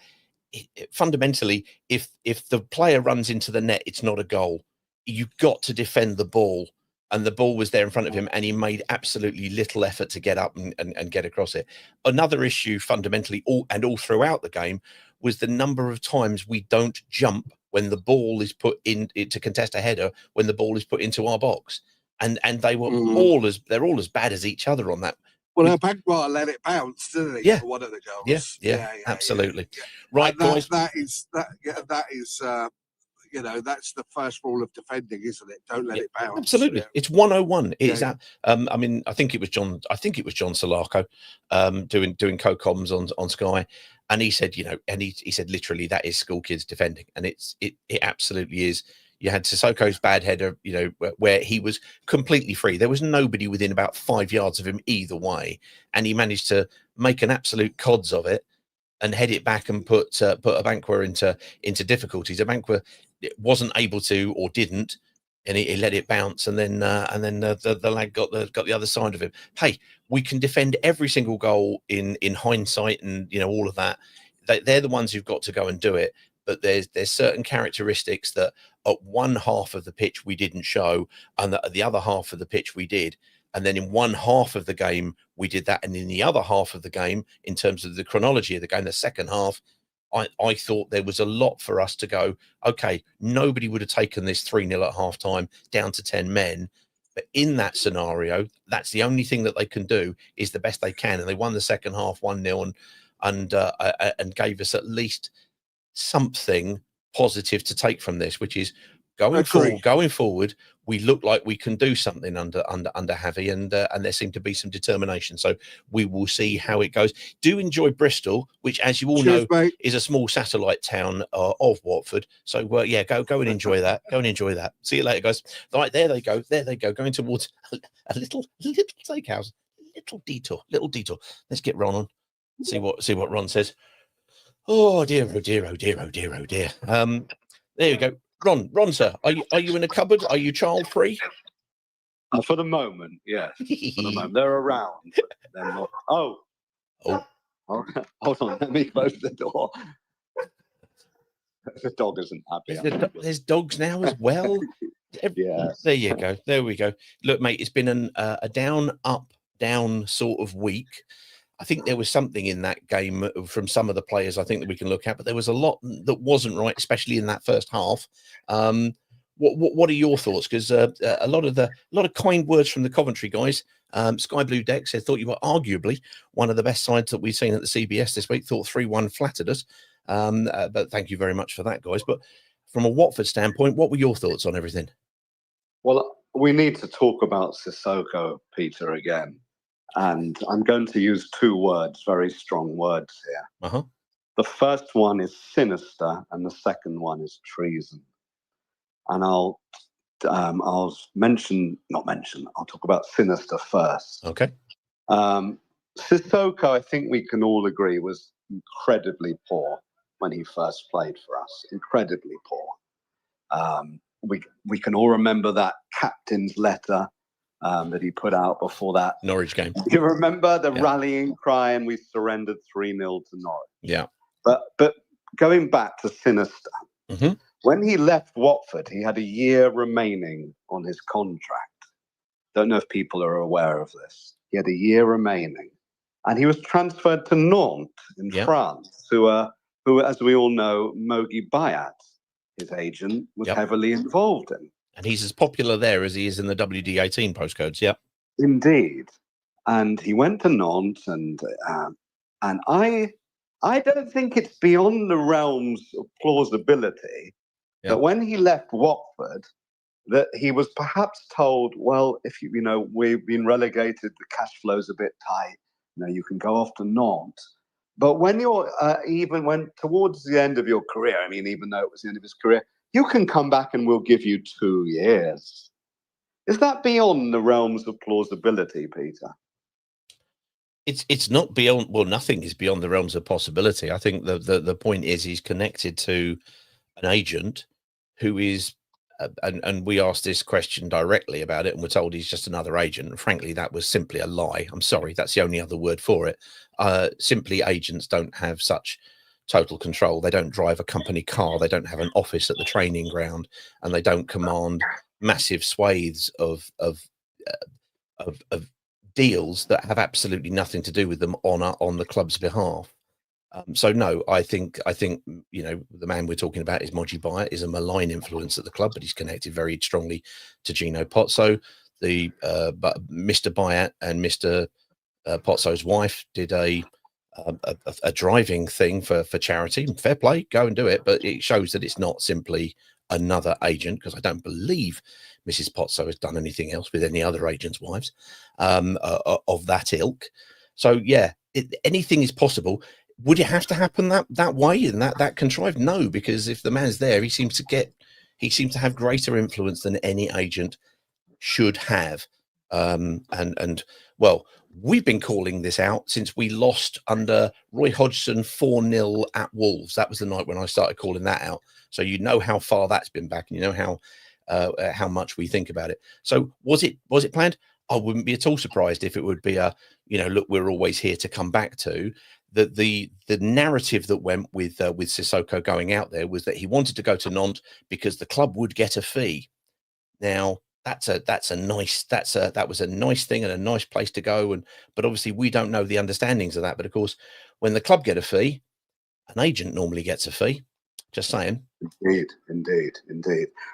fundamentally, if the player runs into the net, it's not a goal. You've got to defend the ball. And the ball was there in front of him, and he made absolutely little effort to get up and get across it. Another issue, fundamentally, all throughout the game, was the number of times we don't jump when the ball is put in to contest a header when the ball is put into our box, and they were all as bad as each other on that. Well, Bagwell let it bounce, didn't he? Yeah, for one of the goals. Yeah, absolutely. Yeah. Right, guys. That is. You know, that's the first rule of defending, isn't it? Don't let it bounce. Absolutely. It's 101. It's I mean, I think it was John Solako doing co-coms on Sky, and he said, he said literally that is school kids defending, and it absolutely is. You had Sissoko's bad header, where he was completely free. There was nobody within about 5 yards of him either way, and he managed to make an absolute cods of it and head it back and put Abankwah into difficulties. Abankwah wasn't able to or didn't, and he let it bounce, and then the lad got the other side of him. Hey, we can defend every single goal in hindsight, and all of that. They're the ones who've got to go and do it. But there's certain characteristics that at one half of the pitch we didn't show, and that at the other half of the pitch we did. And then in one half of the game we did that, and in the other half of the game, in terms of the chronology of the game, the second half, I thought there was a lot for us to go, okay, nobody would have taken this 3-0 at half time down to 10 men. But in that scenario, that's the only thing that they can do is the best they can. And they won the second half 1-0 and gave us at least something positive to take from this, which is going forward, we look like we can do something under Javi, and there seemed to be some determination. So we will see how it goes. Do enjoy Bristol, which, as you all know, is a small satellite town of Watford. So go and enjoy that. Go and enjoy that. See you later, guys. Right, there they go. Going towards a little steakhouse. Little detour. Let's get Ron on. See what Ron says. Oh dear, oh dear, oh dear, oh dear, oh dear. There you go. Ron, sir, are you in a cupboard? Are you child free? For the moment, yes. For the moment, they're around. But they're not. Oh, hold on. Let me close the door. The dog isn't happy. There's dogs now as well. Yeah. There you go. There we go. Look, mate, it's been a down, up, down sort of week. I think there was something in that game from some of the players I think that we can look at, but there was a lot that wasn't right, especially in that first half. What are your thoughts? Because a lot of kind words from the Coventry guys. Sky Blue Deck said thought you were arguably one of the best sides that we've seen at the CBS this week. Thought 3-1 flattered us, but thank you very much for that, guys. But from a Watford standpoint, what were your thoughts on everything? Well, we need to talk about Sissoko, Peter, again. And I'm going to use 2 words, very strong words here. The first one is sinister, and the second one is treason. And I'll I'll talk about Sinister first. Okay. Sissoko, I think we can all agree, was incredibly poor when he first played for us. Incredibly poor. We can all remember that captain's letter that he put out before that Norwich game. You remember the rallying cry, and we surrendered 3-0 to Norwich. Yeah. But going back to Sinister, when he left Watford, he had a year remaining on his contract. Don't know if people are aware of this. He had a year remaining, and he was transferred to Nantes in France, who, as we all know, Mogi Bayat, his agent, was heavily involved in. And he's as popular there as he is in the WD18 postcodes. Yeah, indeed. And he went to Nantes, and I don't think it's beyond the realms of plausibility that when he left Watford, that he was perhaps told, well, if we've been relegated, the cash flow's a bit tight. You can go off to Nantes. But when you're even when towards the end of your career, I mean, even though it was the end of his career, you can come back and we'll give you 2 years. Is that beyond the realms of plausibility, Peter? It's not beyond. Well, nothing is beyond the realms of possibility. I think the point is he's connected to an agent who is, and we asked this question directly about it, and we're told he's just another agent. And frankly, that was simply a lie. I'm sorry, that's the only other word for it. Simply, agents don't have such total control. They don't drive a company car. They don't have an office at the training ground, and they don't command massive swathes of deals that have absolutely nothing to do with them on the club's behalf. So no, I think the man we're talking about is Mogi Bayat, is a malign influence at the club, but he's connected very strongly to Gino Pozzo. But Mr. Bayat and Mr. Pozzo's wife did a driving thing for charity. Fair play, go and do it. But it shows that it's not simply another agent, because I don't believe Mrs. Pozzo has done anything else with any other agents' wives of that ilk. So yeah, anything is possible. Would it have to happen that way and that contrived? No, because if the man's there, he seems to have greater influence than any agent should have. And well, we've been calling this out since we lost under Roy Hodgson 4-0 at Wolves. That was the night when I started calling that out. So you know how far that's been back, and you know how much we think about it. So was it planned? I wouldn't be at all surprised if it would be look, we're always here to come back to. The narrative that went with Sissoko going out there was that he wanted to go to Nantes because the club would get a fee. Now that was a nice thing and a nice place to go, but obviously we don't know the understandings of that. But of course, when the club get a fee, an agent normally gets a fee. Just saying. Indeed.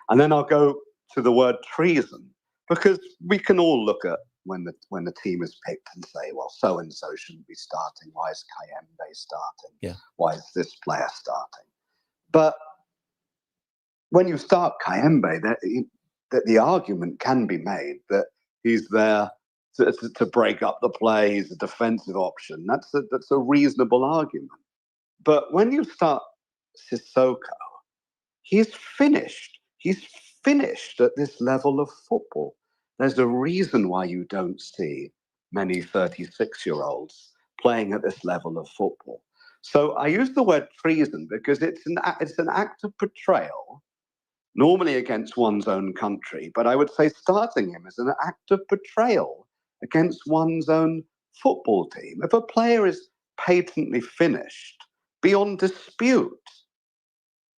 And then I'll go to the word treason, because we can all look at when the team is picked and say, well, so and so shouldn't be starting. Why is Kayembe starting? Yeah. Why is this player starting? But when you start Kayembe, that the argument can be made that he's there to break up the play. He's a defensive option. That's a reasonable argument. But when you start Sissoko, he's finished. He's finished at this level of football. There's a reason why you don't see many 36-year-olds playing at this level of football. So I use the word treason because it's an act of betrayal, normally against one's own country, but I would say starting him is an act of betrayal against one's own football team. If a player is patently finished, beyond dispute,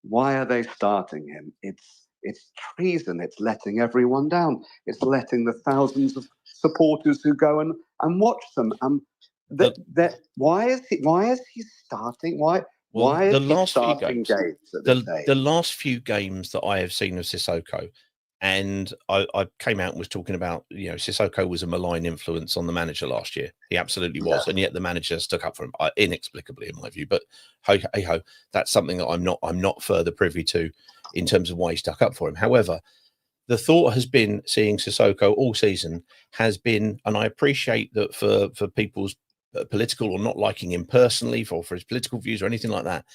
why are they starting him? It's treason. It's letting everyone down. It's letting the thousands of supporters who go and watch them. Why is he starting? Why is he starting games at this stage? The last few games that I have seen of Sissoko, and I came out and was talking about, Sissoko was a malign influence on the manager last year. He absolutely was, and yet the manager stuck up for him inexplicably, in my view. But hey ho, that's something that I'm not further privy to in terms of why he stuck up for him. However, the thought has been, seeing Sissoko all season has been, and I appreciate that for people's political or not liking him personally for his political views or anything like that.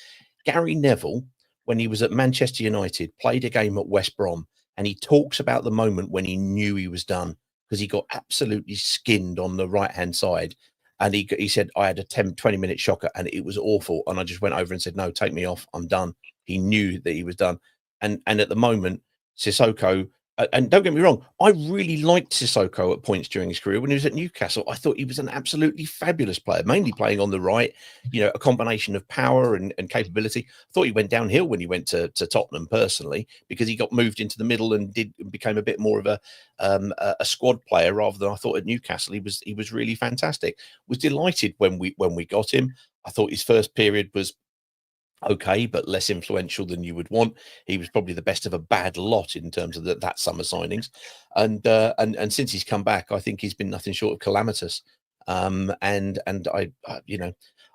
Gary Neville, when he was at Manchester United, played a game at West Brom and he talks about the moment when he knew he was done, because he got absolutely skinned on the right hand side. And he said, I had a 20-minute shocker and it was awful. And I just went over and said, no, take me off. I'm done. He knew that he was done. And at the moment, Sissoko, and don't get me wrong, I really liked Sissoko at points during his career when he was at Newcastle. I thought he was an absolutely fabulous player, mainly playing on the right, you know, a combination of power and capability. I thought he went downhill when he went to Tottenham personally, because he got moved into the middle and became a bit more of a squad player rather than I thought at Newcastle. He was really fantastic. Was delighted when we got him. I thought his first period was okay, but less influential than you would want. He was probably the best of a bad lot in terms of that summer signings, and since he's come back, I think he's been nothing short of calamitous. And I you know,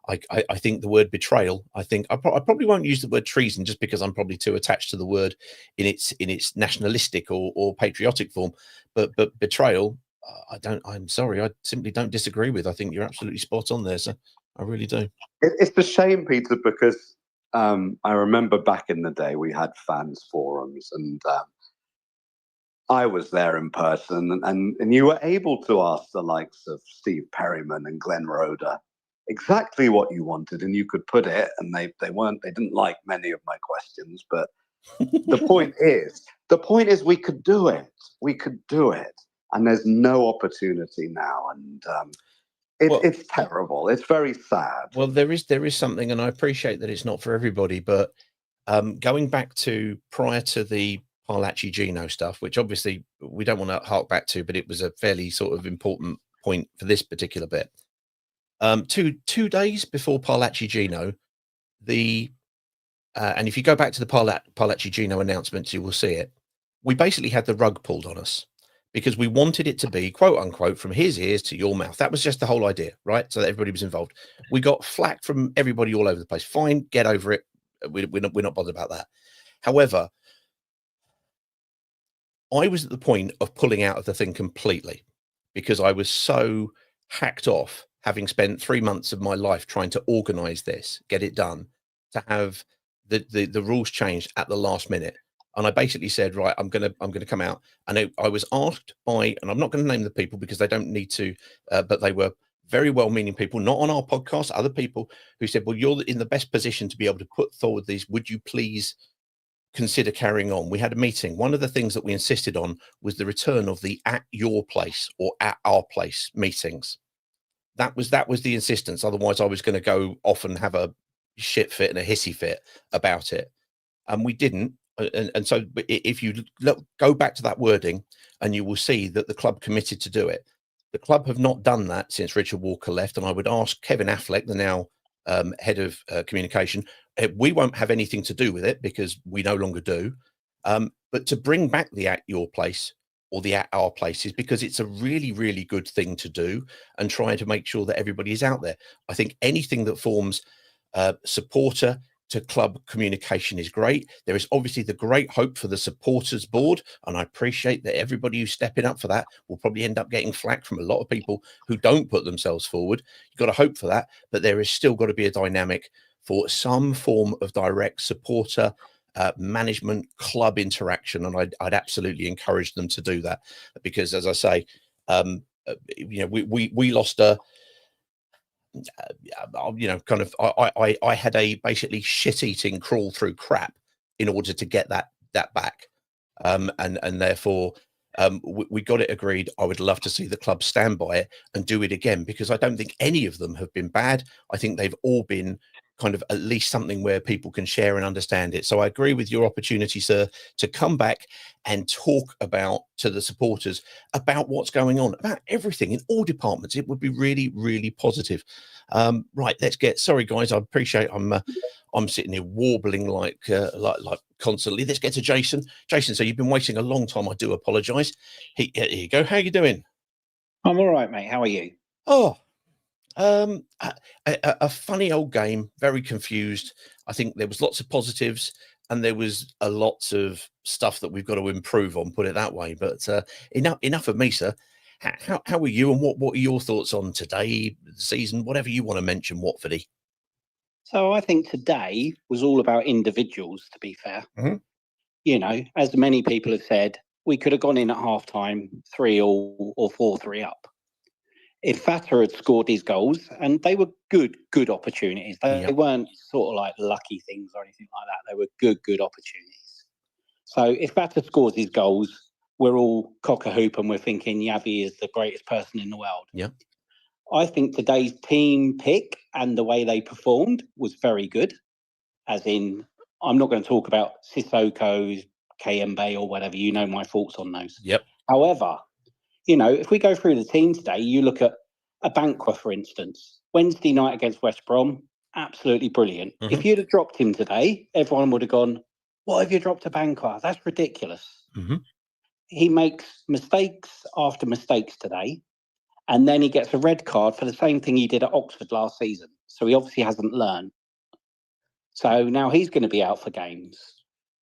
I think the word betrayal, I think I probably won't use the word treason just because I'm probably too attached to the word in its nationalistic or patriotic form, but betrayal, I'm sorry, I simply don't disagree with. I think you're absolutely spot on there, sir. I really do. It's a shame, Peter, because I remember back in the day we had fans forums, and I was there in person, and you were able to ask the likes of Steve Perryman and Glenn Roeder exactly what you wanted, and you could put it, and they didn't like many of my questions, but the point is we could do it, and there's no opportunity now, and it's terrible. It's very sad. Well, there is something, and I appreciate that it's not for everybody, but going back to prior to the Parlaci Gino stuff, which obviously we don't want to hark back to, but it was a fairly sort of important point for this particular bit. 2 days before Parlaci Gino, and if you go back to the Parlaci Gino announcements, you will see it. We basically had the rug pulled on us, because we wanted it to be, quote unquote, from his ears to your mouth. That was just the whole idea, right? So that everybody was involved. We got flack from everybody all over the place. Fine, get over it. We're not bothered about that. However, I was at the point of pulling out of the thing completely, because I was so hacked off, having spent 3 months of my life trying to organize this, get it done, to have the rules changed at the last minute. And I basically said, right, I'm gonna come out. And I was asked by, and I'm not going to name the people because they don't need to, but they were very well-meaning people, not on our podcast, other people who said, well, you're in the best position to be able to put forward these. Would you please consider carrying on? We had a meeting. One of the things that we insisted on was the return of the at your place or at our place meetings. That was the insistence. Otherwise, I was going to go off and have a shit fit and a hissy fit about it. And we didn't. And so if you go back to that wording, and you will see that the club committed to do it. The club have not done that since Richard Walker left. And I would ask Kevin Affleck, the now head of communication, we won't have anything to do with it because we no longer do. But to bring back the at your place or the at our places, because it's a really, really good thing to do, and try to make sure that everybody is out there. I think anything that forms supporter to club communication is great. There is obviously the great hope for the supporters board, and I appreciate that everybody who's stepping up for that will probably end up getting flack from a lot of people who don't put themselves forward. You've got to hope for that, but there is still got to be a dynamic for some form of direct supporter management club interaction, and I'd absolutely encourage them to do that, because as I say, you know, we lost a you know, kind of, I had a basically shit-eating crawl through crap in order to get that back, and therefore we got it agreed. I would love to see the club stand by it and do it again, because I don't think any of them have been bad. I think they've all been kind of at least something where people can share and understand it. So I agree with your opportunity, sir, to come back and talk about to the supporters about what's going on, about everything in all departments. It would be really, really positive. Right, let's get, sorry guys, I appreciate I'm sitting here warbling like constantly. Let's get to Jason. Jason, so you've been waiting a long time. I do apologize. Here you go. How are you doing? I'm all right, mate. How are you? Oh, a funny old game, very confused. I think there was lots of positives and there was a lots of stuff that we've got to improve on, put it that way. But enough of me, sir. How are you, and what are your thoughts on today, the season, whatever you want to mention, Watfordy? So I think today was all about individuals, to be fair. Mm-hmm. you know, as many people have said, we could have gone in at half time 3-all or 4-3 up. If Fata had scored his goals, and they were good opportunities. They weren't sort of like lucky things or anything like that. They were good opportunities. So if Fata scores his goals, we're all cock-a-hoop and we're thinking Yavi is the greatest person in the world. Yeah. I think today's team pick and the way they performed was very good. As in, I'm not going to talk about Sissoko's, Kayembe or whatever. You know my thoughts on those. Yep. However, you know, if we go through the team today, you look at a Banqua, for instance, Wednesday night against West Brom, absolutely brilliant. Mhm. If you'd have dropped him today, everyone would have gone, "What have you dropped a Banqua? That's ridiculous." Mhm. He makes mistakes after mistakes today, and then he gets a red card for the same thing he did at Oxford last season. So he obviously hasn't learned. So now he's going to be out for games.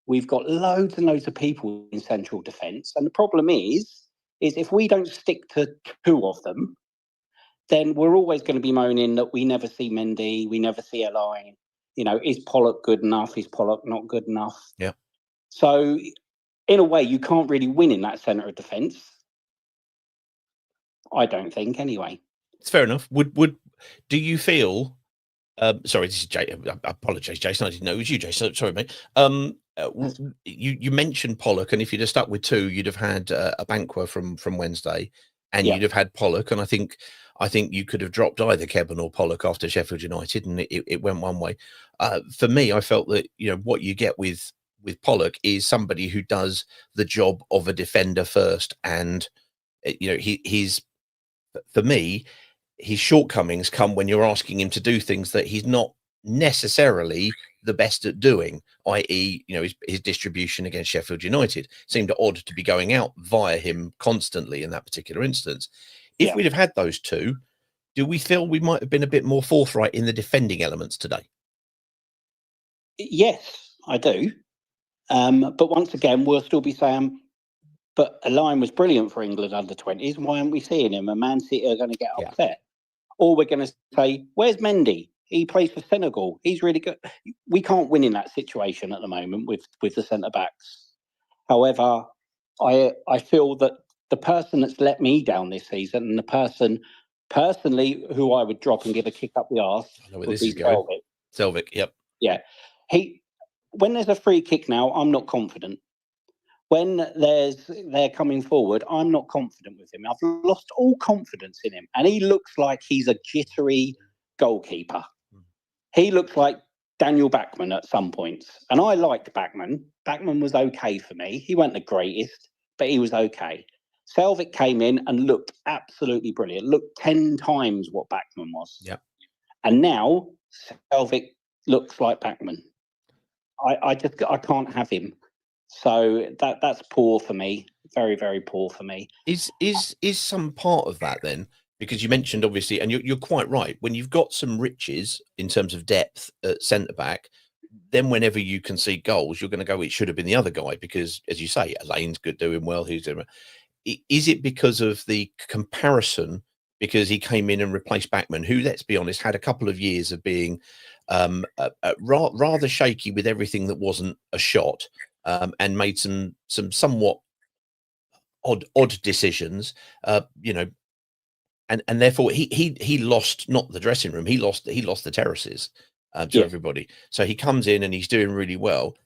We've got loads and loads of people in central defence, and the problem is if we don't stick to two of them, then we're always going to be moaning that we never see Mendy, we never see a line. You know, is Pollock good enough? Is Pollock not good enough? Yeah. So, in a way, you can't really win in that centre of defence. I don't think, anyway. It's fair enough. Do you feel? Sorry, this is Jay. I apologise, Jason. I didn't know it was you, Jason. Sorry, mate. You mentioned Pollock, and if you'd have stuck with two, you'd have had a Banqua from Wednesday, and you'd have had Pollock. And I think you could have dropped either Kebban or Pollock after Sheffield United, and it went one way. For me, I felt that what you get with Pollock is somebody who does the job of a defender first, and he's for me. His shortcomings come when you're asking him to do things that he's not necessarily the best at doing, i.e., his distribution against Sheffield United seemed odd to be going out via him constantly in that particular instance. If we'd have had those two, do we feel we might have been a bit more forthright in the defending elements today? Yes, I do. But once again, we'll still be saying, but a line was brilliant for England under 20s. Why aren't we seeing him? And Man City are going to get upset. Or we're going to say, where's Mendy? He plays for Senegal. He's really good. We can't win in that situation at the moment with the centre-backs. However, I feel that the person that's let me down this season, and the person personally who I would drop and give a kick up the arse, would be Selvik. Selvik, yep. Yeah. When there's a free kick now, I'm not confident. When they're coming forward, I'm not confident with him. I've lost all confidence in him. And he looks like he's a jittery goalkeeper. He looks like Daniel Bachmann at some points. And I liked Bachmann. Bachmann was okay for me. He wasn't the greatest, but he was okay. Selvik came in and looked absolutely brilliant. Looked 10 times what Bachmann was. Yep. And now Selvik looks like Bachmann. I can't have him. So that's poor for me. Very, very poor for me. Is some part of that then? Because you mentioned obviously, and you're quite right. When you've got some riches in terms of depth at centre back, then whenever you concede goals, you're going to go, it should have been the other guy because, as you say, Lane's good, doing well. Who's doing? Is it because of the comparison? Because he came in and replaced Bachmann, who, let's be honest, had a couple of years of being rather shaky with everything that wasn't a shot. And made some somewhat odd decisions, and therefore he lost not the dressing room, he lost the terraces to everybody. So he comes in and he's doing really well.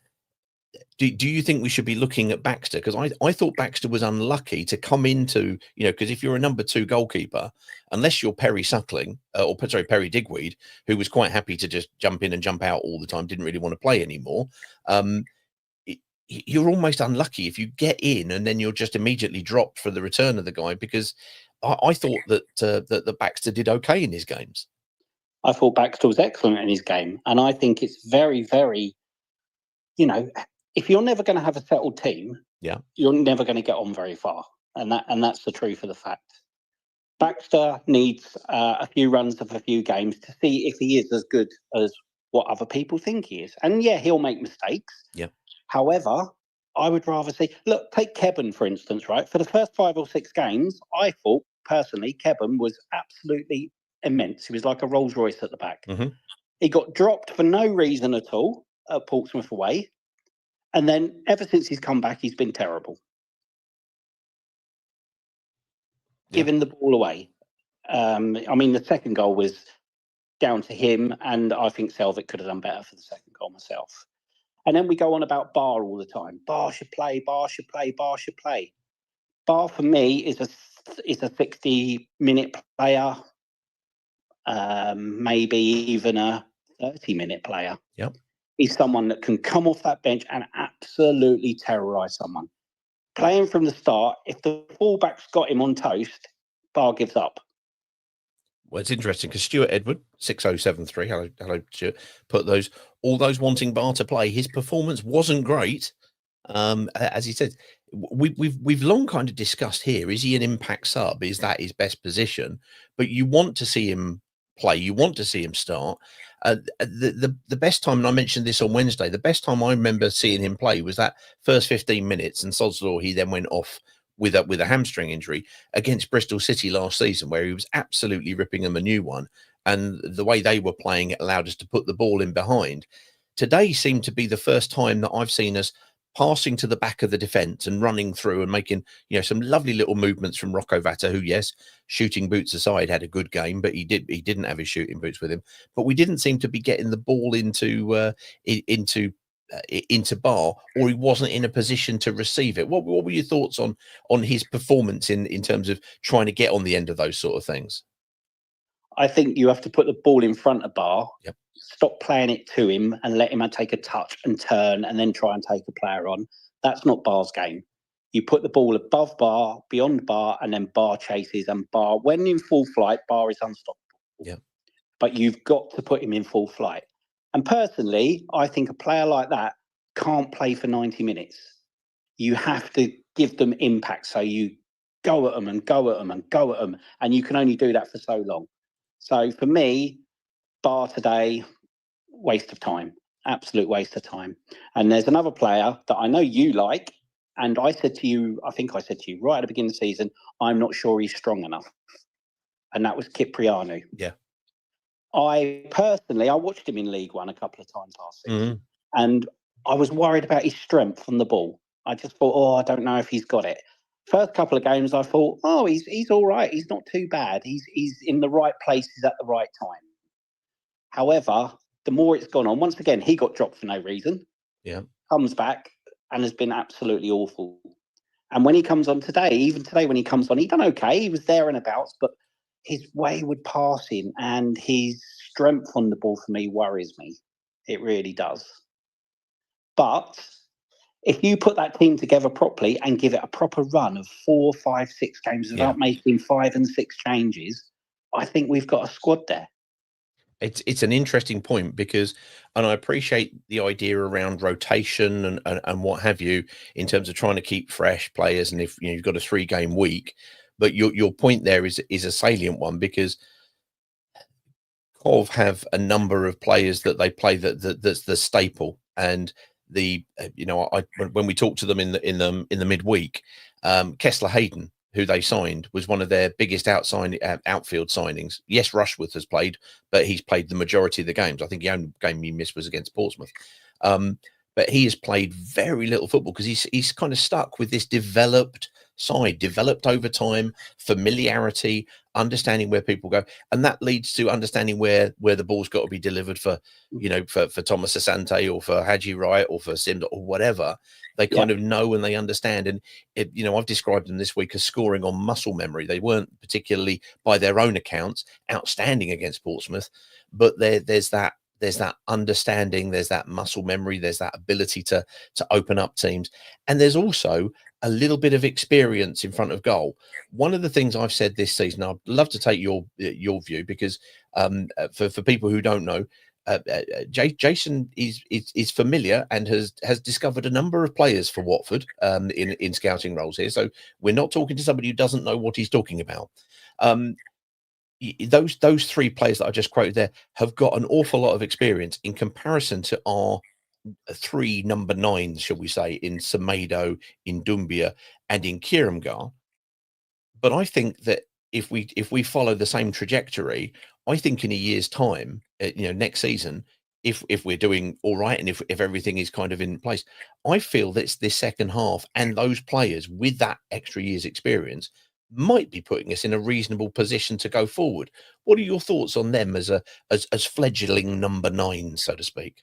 Do you think we should be looking at Baxter? Because I thought Baxter was unlucky to come into, because if you're a number 2 goalkeeper, unless you're Perry Suckling Perry Digweed, who was quite happy to just jump in and jump out all the time, didn't really want to play anymore. You're almost unlucky if you get in and then you're just immediately dropped for the return of the guy, because I thought that Baxter did okay in his games. I thought Baxter was excellent in his game. And I think it's very, very, if you're never going to have a settled team, you're never going to get on very far. And that's the truth of the fact. Baxter needs a few runs of a few games to see if he is as good as what other people think he is. And he'll make mistakes. Yeah. However, I would rather see, look, take Kebban, for instance, right? For the first 5 or 6 games, I thought, personally, Kebban was absolutely immense. He was like a Rolls Royce at the back. Mm-hmm. He got dropped for no reason at all at Portsmouth away. And then ever since he's come back, he's been terrible. Giving the ball away. I mean, the second goal was down to him, and I think Selvik could have done better for the second goal myself. And then we go on about Bar all the time. Bar should play, Bar should play, Bar should play. Bar for me is a 60-minute player, maybe even a 30-minute player. Yep. He's someone that can come off that bench and absolutely terrorise someone. Playing from the start, if the fullback's got him on toast, Bar gives up. Well, it's interesting because Stuart Edward 6073, hello Stuart, put all those wanting Bar to play. His performance wasn't great, as he said. We've long kind of discussed here: is he an impact sub? Is that his best position? But you want to see him play. You want to see him start. The best time, and I mentioned this on Wednesday, the best time I remember seeing him play was that first 15 minutes, and sod's law, he then went off with a hamstring injury against Bristol City last season, where he was absolutely ripping them a new one. And the way they were playing, it allowed us to put the ball in behind. Today seemed to be the first time that I've seen us passing to the back of the defence and running through and making, some lovely little movements from Rocco Vata, who, yes, shooting boots aside, had a good game, but he didn't have his shooting boots with him. But we didn't seem to be getting the ball into Bar, or he wasn't in a position to receive it. What were your thoughts on his performance in terms of trying to get on the end of those sort of things? I think you have to put the ball in front of Bar. Yep. Stop playing it to him and let him take a touch and turn and then try and take a player on. That's not Bar's game. You put the ball above Bar, beyond Bar, and then Bar chases, and Bar, when in full flight, Bar is unstoppable. Yeah. But you've got to put him in full flight. And personally, I think a player like that can't play for 90 minutes. You have to give them impact. So you go at them and go at them and go at them. And you can only do that for so long. So for me, Bar today, waste of time, absolute waste of time. And there's another player that I know you like. And I said to you, I think I said to you right at the beginning of the season, I'm not sure he's strong enough. And that was Kyprianou. Yeah. I watched him in League One a couple of times last season. And I was worried about his strength on the ball. I just thought, I don't know if he's got it. First couple of games, I thought, he's all right. He's not too bad. He's in the right places at the right time. However, the more it's gone on, once again, he got dropped for no reason. Yeah. Comes back and has been absolutely awful. And when he comes on today, even today when he comes on, he done okay. He was there and abouts, but his wayward passing and his strength on the ball for me worries me. It really does. But if you put that team together properly and give it a proper run of 4, 5, 6 games without making 5 and 6 changes, I think we've got a squad there. It's an interesting point because, and I appreciate the idea around rotation and what have you in terms of trying to keep fresh players, and if you've got a 3-game week, but your point there is a salient one, because Cov have a number of players that they play that's the staple, and when we talked to them in the midweek, Kessler Hayden, who they signed, was one of their biggest outfield signings. Yes, Rushworth has played, but he's played the majority of the games. I think the only game he missed was against Portsmouth. But he has played very little football because he's kind of stuck with this developed side, developed over time, familiarity, understanding where people go, and that leads to understanding where the ball's got to be delivered for Thomas Asante or for Haji Wright or for Simd or whatever. They kind of know and they understand. And I've described them this week as scoring on muscle memory. They weren't particularly, by their own accounts, outstanding against Portsmouth, but there's that understanding, there's that muscle memory, there's that ability to open up teams, and there's also a little bit of experience in front of goal. One of the things I've said this season, I'd love to take your view, because for people who don't know, Jason is familiar and has discovered a number of players for Watford in scouting roles here. So we're not talking to somebody who doesn't know what he's talking about. Those 3 players that I just quoted there have got an awful lot of experience in comparison to our 3 number 9s, shall we say, in Semedo, in Doumbia, and in Kiramgar. But I think that if we follow the same trajectory, I think in a year's time, next season, if we're doing all right and if everything is kind of in place. I feel that this second half and those players with that extra year's experience might be putting us in a reasonable position to go forward. What are your thoughts on them as fledgling number 9, so to speak?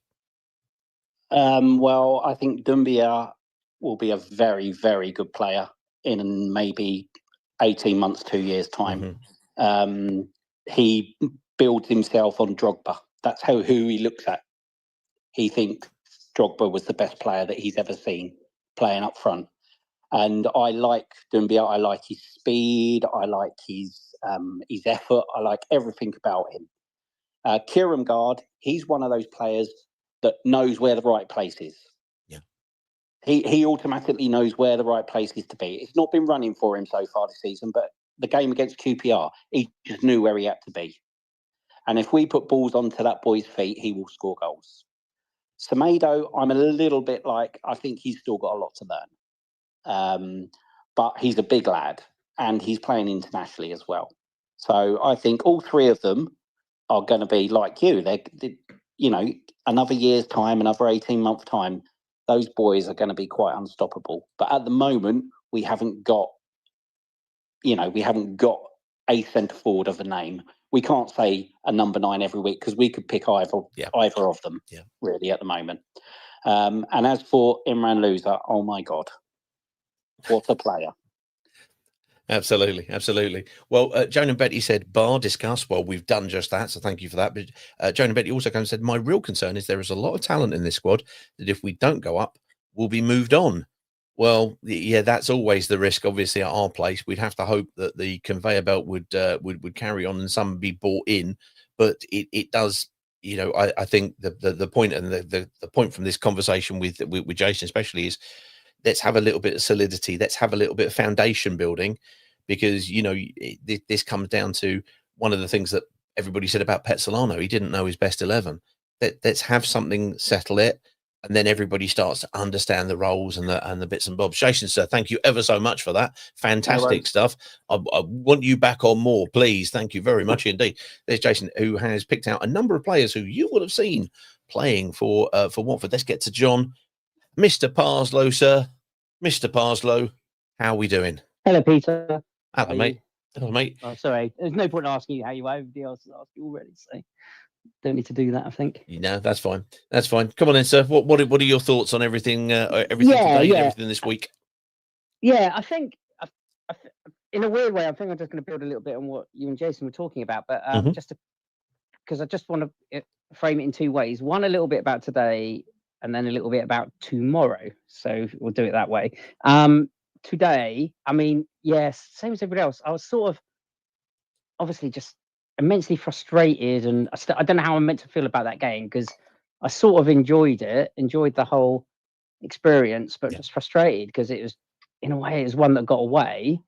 Well, I think Dumbia will be a very, very good player in maybe 18 months, 2 years' time. He builds himself on Drogba. That's who he looks at. He thinks Drogba was the best player that he's ever seen playing up front. And I like Dumbia. I like his speed. I like his effort. I like everything about him. Kieran, he's one of those players that knows where the right place is. Yeah. He automatically knows where the right place is to be. It's not been running for him so far this season, but the game against QPR, he just knew where he had to be. And if we put balls onto that boy's feet, he will score goals. Semedo, I'm a little bit like, I think he's still got a lot to learn. But he's a big lad and he's playing internationally as well. So I think all three of them are going to be like you. They, you know, another year's time, another 18-month time, those boys are going to be quite unstoppable. But at the moment, we haven't got a centre forward of a name. We can't say a number 9 every week because we could pick either of them, really, at the moment. And as for Imran Louza, oh my God, what a player. Absolutely. Well, Joan and Betty said, bar discuss. Well, we've done just that, so thank you for that. But Joan and Betty also kind of said, my real concern is there is a lot of talent in this squad that if we don't go up, we'll be moved on. Well, yeah, that's always the risk. Obviously, at our place, we'd have to hope that the conveyor belt would carry on and some be bought in. But it does, you know. I think the point and the point from this conversation with Jason especially is, let's have a little bit of solidity. Let's have a little bit of foundation building, because you know this comes down to one of the things that everybody said about Petzolano. He didn't know his best 11. Let's have something, settle it. And then everybody starts to understand the roles and the bits and bobs. Jason, sir, thank you ever so much for that. Fantastic stuff. I want you back on more, please. Thank you very much indeed. There's Jason, who has picked out a number of players who you will have seen playing for Watford. Let's get to John. Mr. Parslow, sir. Mr. Parslow, how are we doing? Hello, Peter. Hello, mate. Hello, mate. Oh, sorry. There's no point in asking you how you are. Everybody else has asked you already, so don't need to do that, I think. No, that's fine. That's fine. Come on in, sir. What are your thoughts on everything today and everything this week? Yeah, I think in a weird way, I think I'm just going to build a little bit on what you and Jason were talking about, but because I just want to frame it in two ways. One, a little bit about today, and then a little bit about tomorrow. So we'll do it that way. Today, I mean, yes, same as everybody else. I was sort of obviously just immensely frustrated, and I don't know how I'm meant to feel about that game, because I sort of enjoyed the whole experience, but just frustrated because it was, in a way, it was one that got away.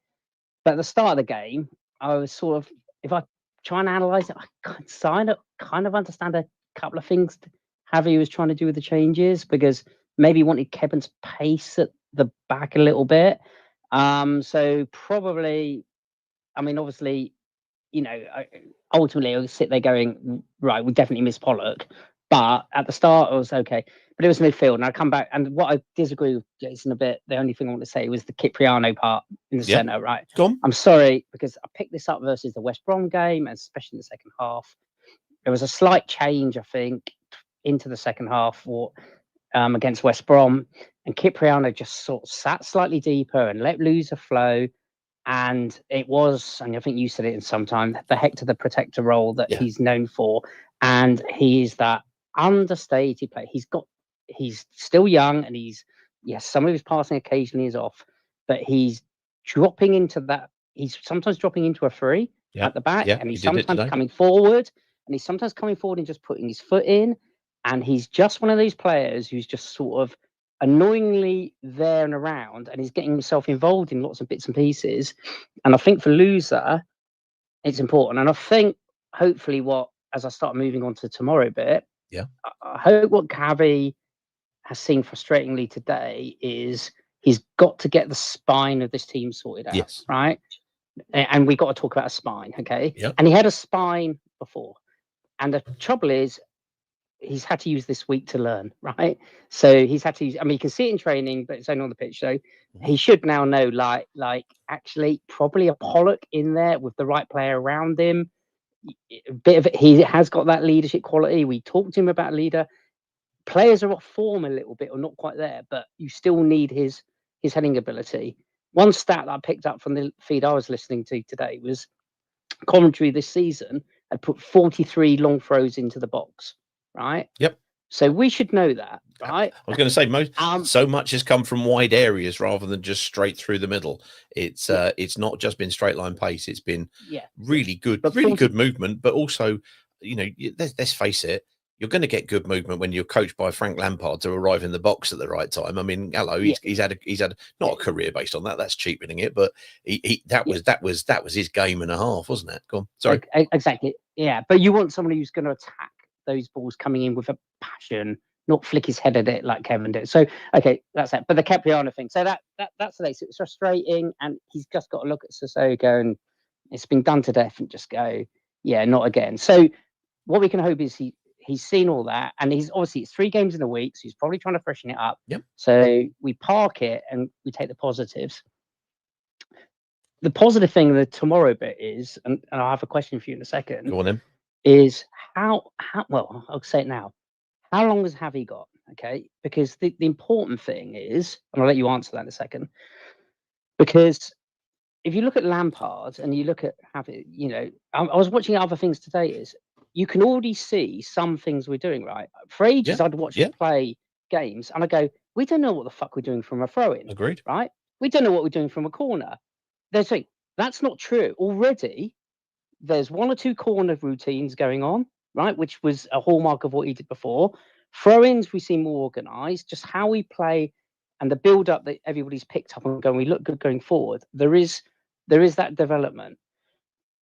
But at the start of the game, I was sort of, if I try and analyze it, I kind of understand a couple of things Javi was trying to do with the changes, because maybe he wanted Kevin's pace at the back a little bit. So probably, I mean, obviously, you know, ultimately I'll sit there going, right, we definitely miss Pollock. But at the start, it was okay. But it was midfield. And I come back, and what I disagree with Jason a bit, the only thing I want to say was the Cipriano part in the centre, right? Go on. I'm sorry, because I picked this up versus the West Brom game, especially in the second half. There was a slight change, I think, into the second half against West Brom. And Cipriano just sort of sat slightly deeper and let loose a flow. And it was, and I think you said it in some time, the Hector the Protector role that he's known for. And he's that understated player. He's still young, and some of his passing occasionally is off, but he's dropping into that. He's sometimes dropping into a free at the back, and he's sometimes coming forward, and just putting his foot in. And he's just one of those players who's just sort of annoyingly there and around, and he's getting himself involved in lots of bits and pieces. And I think for Louza, it's important. And I think hopefully as I start moving on to tomorrow bit, I hope what Cavi has seen frustratingly today is he's got to get the spine of this team sorted out, right? And we've got to talk about a spine, okay? And he had a spine before. And the trouble is, he's had to use this week to learn, right? So he's had to use, I mean, you can see it in training, but it's only on the pitch. So he should now know, like actually probably a Pollock in there with the right player around him. A bit of it, he has got that leadership quality. We talked to him about leader. Players are off form a little bit or not quite there, but you still need his heading ability. One stat that I picked up from the feed I was listening to today was Coventry this season had put 43 long throws into the box, right? Yep. So we should know that, right? I was going to say so much has come from wide areas rather than just straight through the middle. It's not just been straight line pace. It's been really good, good movement, but also, you know, let's face it, you're going to get good movement when you're coached by Frank Lampard to arrive in the box at the right time. I mean, hello, he's had not a career based on that. That's cheapening it, but that was his game and a half, wasn't it? Go on, sorry. Exactly. Yeah, but you want someone who's going to attack those balls coming in with a passion, not flick his head at it like Kevin did. So okay, that's it. But the Capriano thing. So that's the it's frustrating, and he's just got to look at Sissoko, and it's been done to death, and just go, yeah, not again. So what we can hope is he's seen all that, and he's obviously it's 3 games in a week, so he's probably trying to freshen it up. Yep. So we park it and we take the positives. The positive thing, the tomorrow bit is, and I'll have a question for you in a second. Go on then. Is how well, I'll say it now. How long has Javi got? Okay, because the important thing is, and I'll let you answer that in a second, because if you look at Lampard and you look at Javi, you know, I was watching other things today, is you can already see some things we're doing right. For ages, I'd watch him play games and I go, we don't know what the fuck we're doing from a throw-in. Agreed. Right? We don't know what we're doing from a corner. They're saying, that's not true. Already, there's 1 or 2 corner routines going on, right? Which was a hallmark of what he did before. Throw-ins, we seem more organised. Just how we play and the build-up that everybody's picked up on going, we look good going forward. There is that development.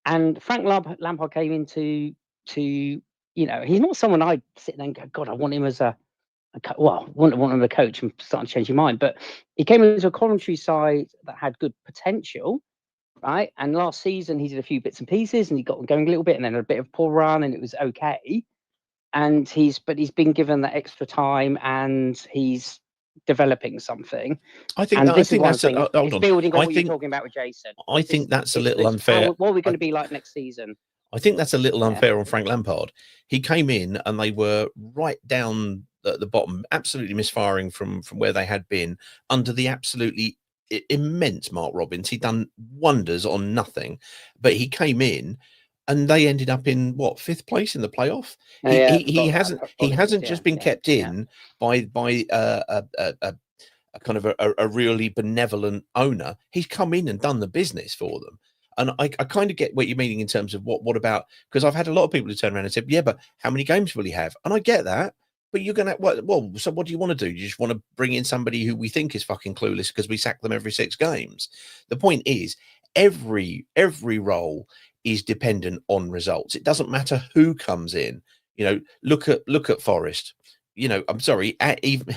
And Frank Lampard came into, you know, he's not someone I'd sit there and go, God, I want him as want him a coach and starting to change your mind. But he came into a Coventry side that had good potential, right? And last season he did a few bits and pieces and he got going a little bit and then a bit of poor run and it was okay. And he's been given that extra time and he's developing something. I think that's building on what you're talking about with Jason. I think that's a little unfair. What are we going to be like next season? I think that's a little unfair on Frank Lampard. He came in and they were right down at the bottom, absolutely misfiring from where they had been under the absolutely immense Mark Robbins. He'd done wonders on nothing, but he came in and they ended up in what, 5th place in the playoff. He hasn't just been kept in by a kind of a really benevolent owner. He's come in and done the business for them. And I kind of get what you're meaning in terms of what about, because I've had a lot of people who turn around and said, yeah, but how many games will he have? And I get that, but you're going to, so what do you want to do? You just want to bring in somebody who we think is fucking clueless because we sack them every 6 games. The point is every role is dependent on results. It doesn't matter who comes in. You know, look at Forest. You know, I'm sorry, even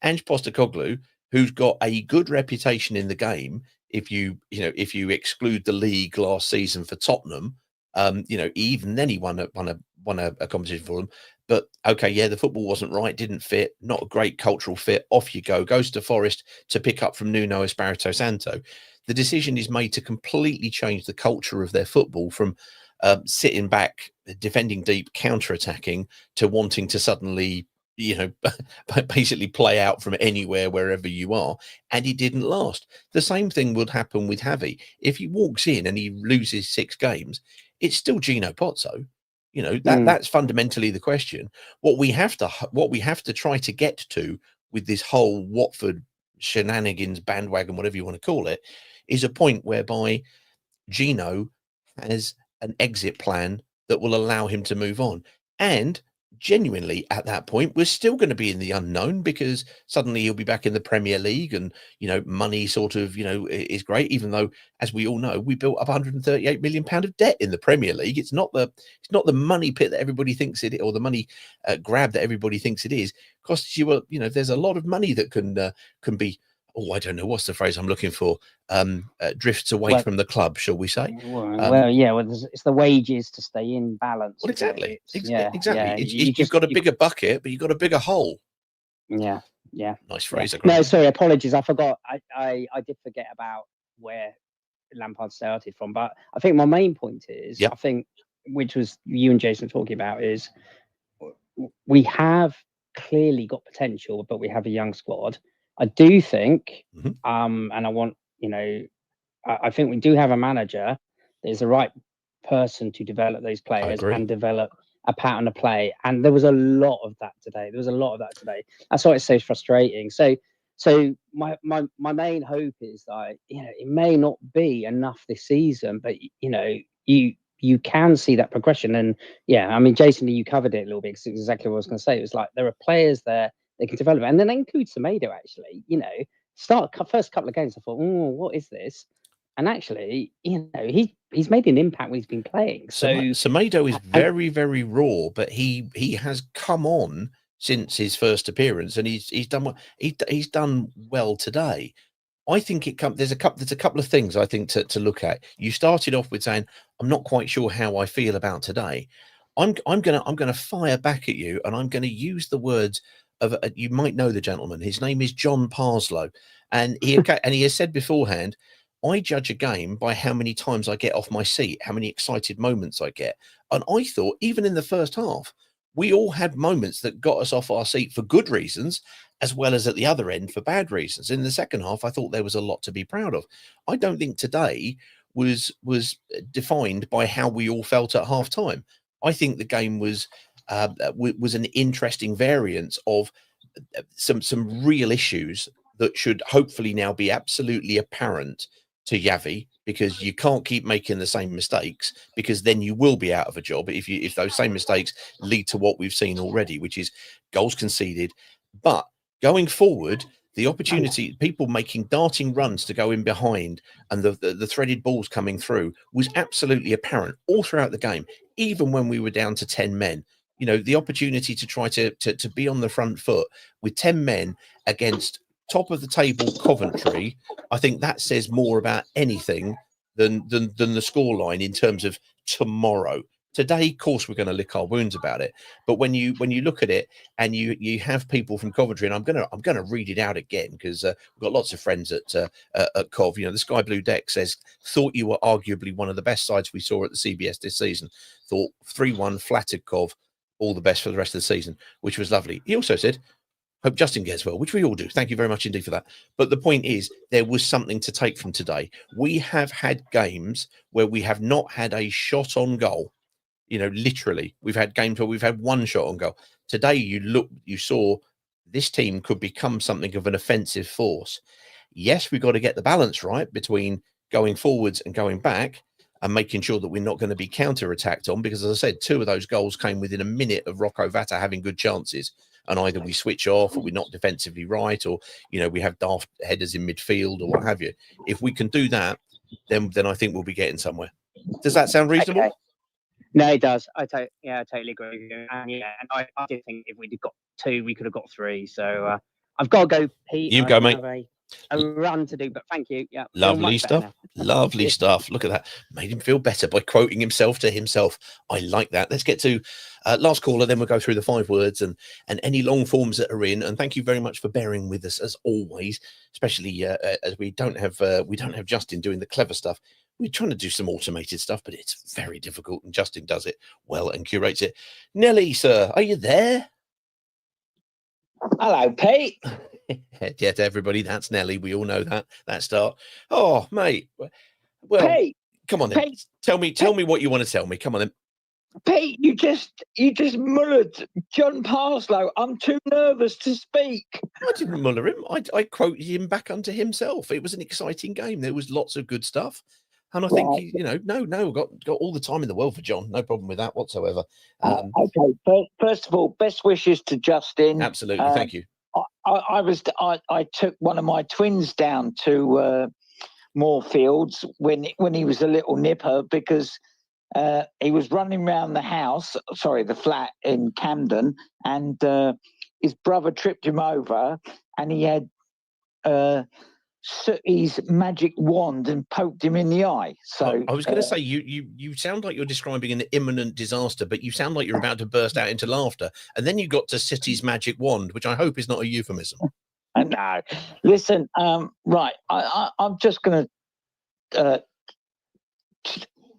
Ange Postecoglou, who's got a good reputation in the game. If you exclude the league last season for Tottenham, even then he won a competition for them. But okay, yeah, the football wasn't right, didn't fit, not a great cultural fit. Off you go, goes to Forest to pick up from Nuno Espirito Santo. The decision is made to completely change the culture of their football from sitting back, defending deep, counter-attacking to wanting to suddenly, basically play out from anywhere, wherever you are. And it didn't last. The same thing would happen with Javi. If he walks in and he loses 6 games, it's still Gino Pozzo. That's fundamentally the question. What we have to try to get to with this whole Watford shenanigans bandwagon, whatever you want to call it, is a point whereby Gino has an exit plan that will allow him to move on. And genuinely at that point we're still going to be in the unknown, because suddenly he'll be back in the Premier League and money sort of is great, even though, as we all know, we built up 138 million pound of debt in the Premier League. It's not the money pit that everybody thinks it, or the money grab that everybody thinks it is. Costs you there's a lot of money that can be oh, I don't know what's the phrase I'm looking for. Drifts away from the club, shall we say? It's the wages to stay in balance. Well, exactly. Exactly. Yeah, You've got a bigger bucket, but you've got a bigger hole. Yeah. Nice phrase. No, sorry, apologies. I forgot. I did forget about where Lampard started from, but I think my main point is, I think, which was you and Jason talking about, is we have clearly got potential, but we have a young squad. I do think, and I want, I think we do have a manager that is the right person to develop those players and develop a pattern of play. And there was a lot of that today. That's why it's so frustrating. So my main hope is that, it may not be enough this season, but you can see that progression. And I mean, Jason, you covered it a little bit, because it's exactly what I was going to say. It was like, there are players there they can develop, and then they include Semedo, actually. First couple of games, I thought, what is this? And actually, he's made an impact when he's been playing. So Semedo is very, very raw, but he has come on since his first appearance, and he's done well. He's done well today. I think there's a couple of things I think to look at. You started off with saying, I'm not quite sure how I feel about today. I'm gonna fire back at you, and I'm gonna use the words of you might know the gentleman. His name is John Parslow, and he has said beforehand, I judge a game by how many times I get off my seat, how many excited moments I get. And I thought, even in the first half, we all had moments that got us off our seat for good reasons, as well as at the other end for bad reasons. In the second half, I thought there was a lot to be proud of. I don't think today was defined by how we all felt at half time. I think the game was an interesting variance of some real issues that should hopefully now be absolutely apparent to Yavi, because you can't keep making the same mistakes, because then you will be out of a job if those same mistakes lead to what we've seen already, which is goals conceded. But going forward, the opportunity, people making darting runs to go in behind, and the threaded balls coming through was absolutely apparent all throughout the game, even when we were down to 10 men. The opportunity to try to be on the front foot with 10 men against top of the table Coventry, I think that says more about anything than the scoreline in terms of tomorrow. Today, of course, we're going to lick our wounds about it, but when you look at it and you have people from Coventry, and I'm gonna read it out again, because we've got lots of friends at Cov. The Sky Blue Deck says, thought you were arguably one of the best sides we saw at the CBS this season. Thought 3-1 flattered Cov. All the best for the rest of the season, which was lovely. He also said, hope Justin gets well, which we all do. Thank you very much indeed for that. But the point is, there was something to take from today. We have had games where we have not had a shot on goal. Literally, we've had games where we've had one shot on goal. Today, you saw this team could become something of an offensive force. Yes, we've got to get the balance right between going forwards and going back, and making sure that we're not going to be counter-attacked on, because, as I said, 2 of those goals came within a minute of Rocco Vata having good chances, and either we switch off, or we're not defensively right, or we have daft headers in midfield, or what have you. If we can do that, then I think we'll be getting somewhere. Does that sound reasonable? Okay. No, it does. I totally agree with you. And I did think if we'd got 2, we could have got 3. So I've got to go, Pete. You go, mate. A run to do, but thank you. Yeah, lovely stuff. Lovely stuff. Look at that. Made him feel better by quoting himself to himself. I like that. Let's get to last caller, then we'll go through the 5 words and any long forms that are in. And thank you very much for bearing with us as always, especially as we don't have Justin doing the clever stuff. We're trying to do some automated stuff, but it's very difficult, and Justin does it well and curates it. Nelly, sir, are you there? Hello, Pete. Yeah, to everybody, that's Nelly. We all know that start. Oh, mate. Well, Pete, come on then. Pete, tell me what you want to tell me. Come on then. Pete, you just mullered John Parslow. I'm too nervous to speak. I didn't muller him. I quoted him back unto himself. It was an exciting game. There was lots of good stuff. And I think, got all the time in the world for John. No problem with that whatsoever. Okay. First of all, best wishes to Justin. Absolutely. Thank you. I took one of my twins down to Moorfields when he was a little nipper, because he was running around the flat in Camden, and his brother tripped him over, and he had Sooty's magic wand and poked him in the eye. So I was going to say, you sound like you're describing an imminent disaster, but you sound like you're about to burst out into laughter. And then you got to City's magic wand, which I hope is not a euphemism. No, listen, right. I'm just going to.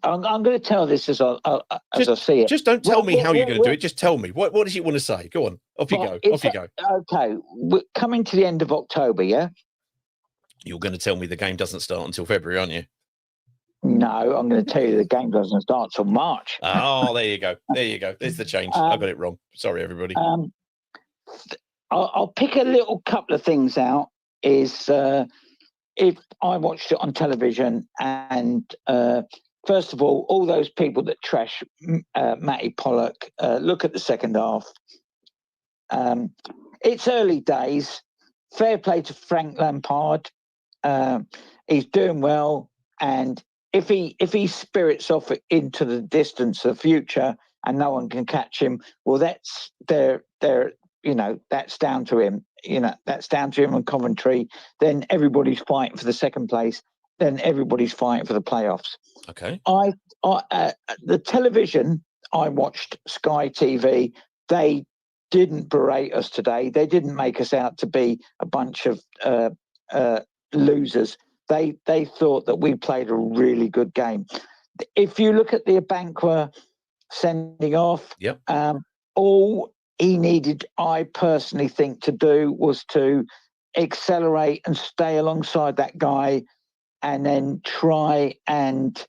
I'm going to tell this as I see it. Just don't tell me how you're going to do it. Just tell me. What does you want to say? Go on. Off you go. Off you go. Okay. We're coming to the end of October, yeah? You're going to tell me the game doesn't start until February, aren't you? No, I'm going to tell you the game doesn't start till March. Oh, there you go. There you go. There's the change. I got it wrong. Sorry, everybody. I'll pick a little couple of things out. Is if I watched it on television and first of all those people that trash Matty Pollock, look at the second half. It's early days. Fair play to Frank Lampard. He's doing well, and if he spirits off into the distance of the future and no one can catch him, well, that's that's down to him. That's down to him and Coventry. Then everybody's fighting for the second place. Then everybody's fighting for the playoffs. Okay. The television I watched, Sky TV, they didn't berate us today. They didn't make us out to be a bunch of losers. They thought that we played a really good game. If you look at the Abankwah sending off, yep. All he needed, I personally think, to do was to accelerate and stay alongside that guy and then try and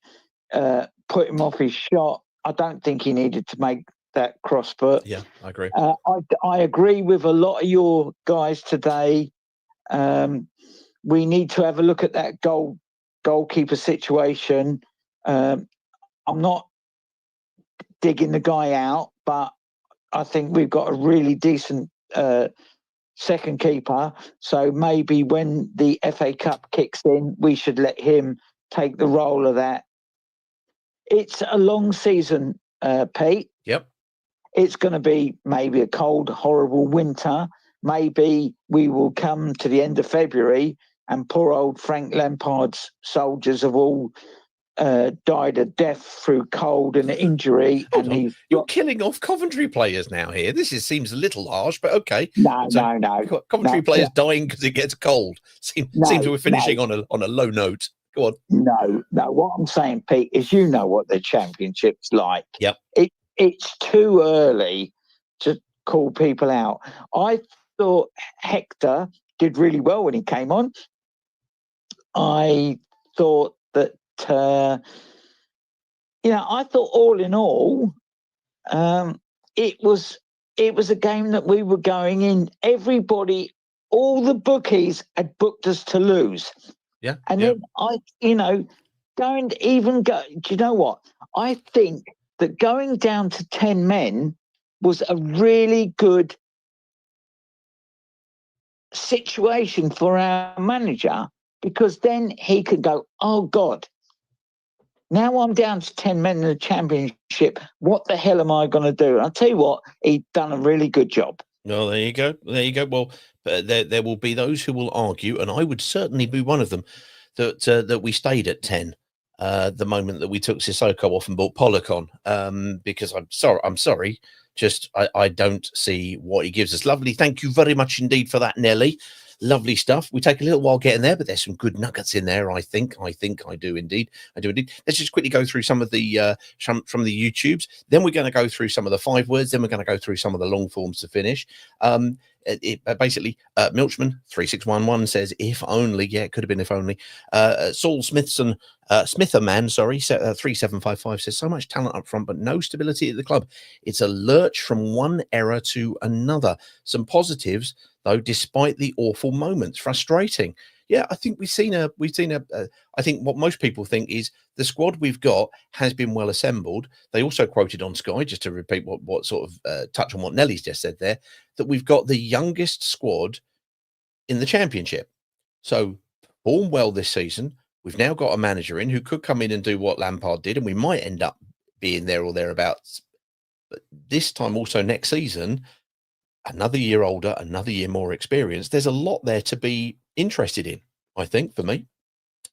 put him off his shot. I don't think he needed to make that cross foot. Yeah, I agree. I agree with a lot of your guys today. We need to have a look at that goalkeeper situation. I'm not digging the guy out, but I think we've got a really decent second keeper. So maybe when the FA Cup kicks in, we should let him take the role of that. It's a long season, Pete. Yep. It's going to be maybe a cold, horrible winter. Maybe we will come to the end of February and poor old Frank Lampard's soldiers have all died a death through cold and injury. You're killing off Coventry players now here. This seems a little harsh, but okay. No. Coventry players dying because it gets cold. Seems we're finishing on a low note. Go on. No. What I'm saying, Pete, is what the championship's like. Yep. It's too early to call people out. I thought Hector did really well when he came on. I thought that, I thought all in all, it was a game that we were going in. Everybody, all the bookies had booked us to lose. Yeah. And then do you know what? I think that going down to 10 men was a really good situation for our manager, because then he could go, oh God, now I'm down to 10 men in the championship. What the hell am I going to do? And I'll tell you what, he'd done a really good job. Well, there you go. Well, there will be those who will argue, and I would certainly be one of them, that we stayed at 10 the moment that we took Sissoko off and brought Pollock on, because I'm sorry, just I don't see what he gives us. Lovely. Thank you very much indeed for that, Nelly. Lovely stuff. We take a little while getting there, but there's some good nuggets in there. I think I do indeed. Let's just quickly go through some of the from the YouTubes. Then we're going to go through some of the 5 words. Then we're going to go through some of the long forms to finish. Basically, Milchman 3611 says, if only. Yeah, it could have been if only. Saul Smitherman, 3755 says, so much talent up front, but no stability at the club. It's a lurch from one era to another. Some positives, though, despite the awful moments. Frustrating. Yeah, I think we've seen I think what most people think is the squad we've got has been well assembled. They also quoted on Sky, just to repeat what sort of touch on what Nelly's just said there, that we've got the youngest squad in the championship. So performed well this season. We've now got a manager in who could come in and do what Lampard did, and we might end up being there or thereabouts. But this time also next season, another year older, another year more experienced. There's a lot there to be interested in, I think, for me.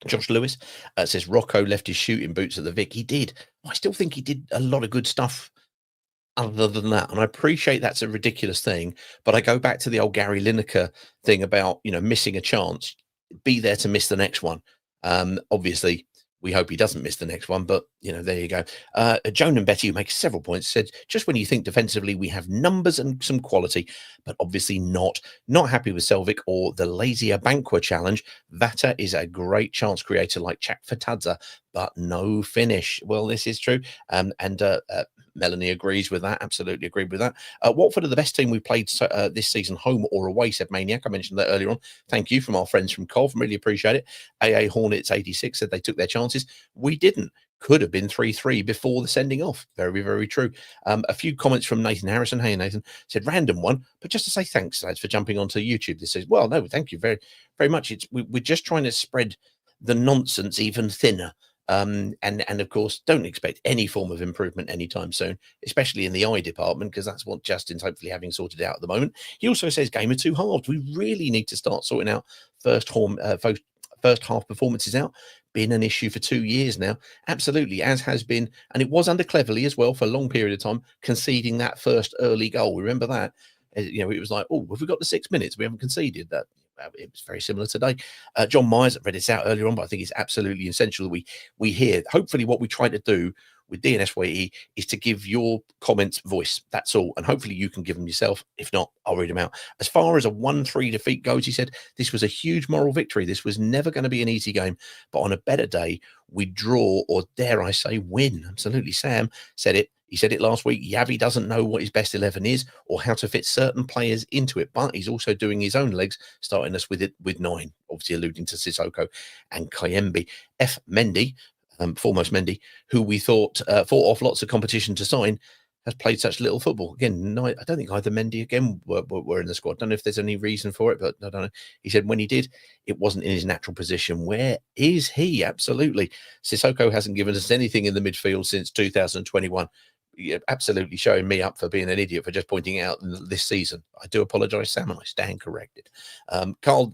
Josh Lewis says Rocco left his shooting boots at the Vic. He did. I still think he did a lot of good stuff other than that. And I appreciate that's a ridiculous thing, but I go back to the old Gary Lineker thing about, missing a chance. Be there to miss the next one. Obviously, we hope he doesn't miss the next one, but there you go. Joan and Betty, who makes several points, said just when you think defensively we have numbers and some quality, but obviously not happy with Selvik or the lazier Banquer challenge. Vata is a great chance creator like Chak Fatadza, but no finish. Well, this is true. And Melanie agrees with that. Absolutely agreed with that. Watford are the best team we played this season, home or away, said Maniac. I mentioned that earlier on. Thank you from our friends from Cov. Really appreciate it. AA Hornets 86 said they took their chances. We didn't. Could have been 3-3 before the sending off. Very, very true. A few comments from Nathan Harrison. Hey, Nathan. Said random one, but just to say thanks, lads, for jumping onto YouTube. This says, well, no, thank you very, very much. We're just trying to spread the nonsense even thinner. And of course, don't expect any form of improvement anytime soon, especially in the eye department, because that's what Justin's hopefully having sorted out at the moment. He also says game of two halves. We really need to start sorting out first half performances out. Been an issue for 2 years now. Absolutely, as has been, and it was under Cleverly as well for a long period of time, conceding that first early goal. Remember that? It was like, oh, have we got the 6 minutes? We haven't conceded that. It was very similar today. John Myers read this out earlier on, but I think it's absolutely essential that we hear. Hopefully, what we try to do with DNSYE is to give your comments voice. That's all. And hopefully you can give them yourself. If not, I'll read them out. As far as a 1-3 defeat goes, he said, this was a huge moral victory. This was never going to be an easy game, but on a better day, we draw, or dare I say, win. Absolutely. Sam said it. He said it last week. Yavi doesn't know what his best 11 is or how to fit certain players into it, but he's also doing his own legs, starting us with 9, obviously alluding to Sissoko and Kayembe. F. Mendy, foremost Mendy, who we thought fought off lots of competition to sign, has played such little football. Again, I don't think either Mendy again were in the squad. Don't know if there's any reason for it, but I don't know. He said when he did, it wasn't in his natural position. Where is he? Absolutely. Sissoko hasn't given us anything in the midfield since 2021. Absolutely showing me up for being an idiot for just pointing out this season. I do apologise, Sam, and I stand corrected. Carl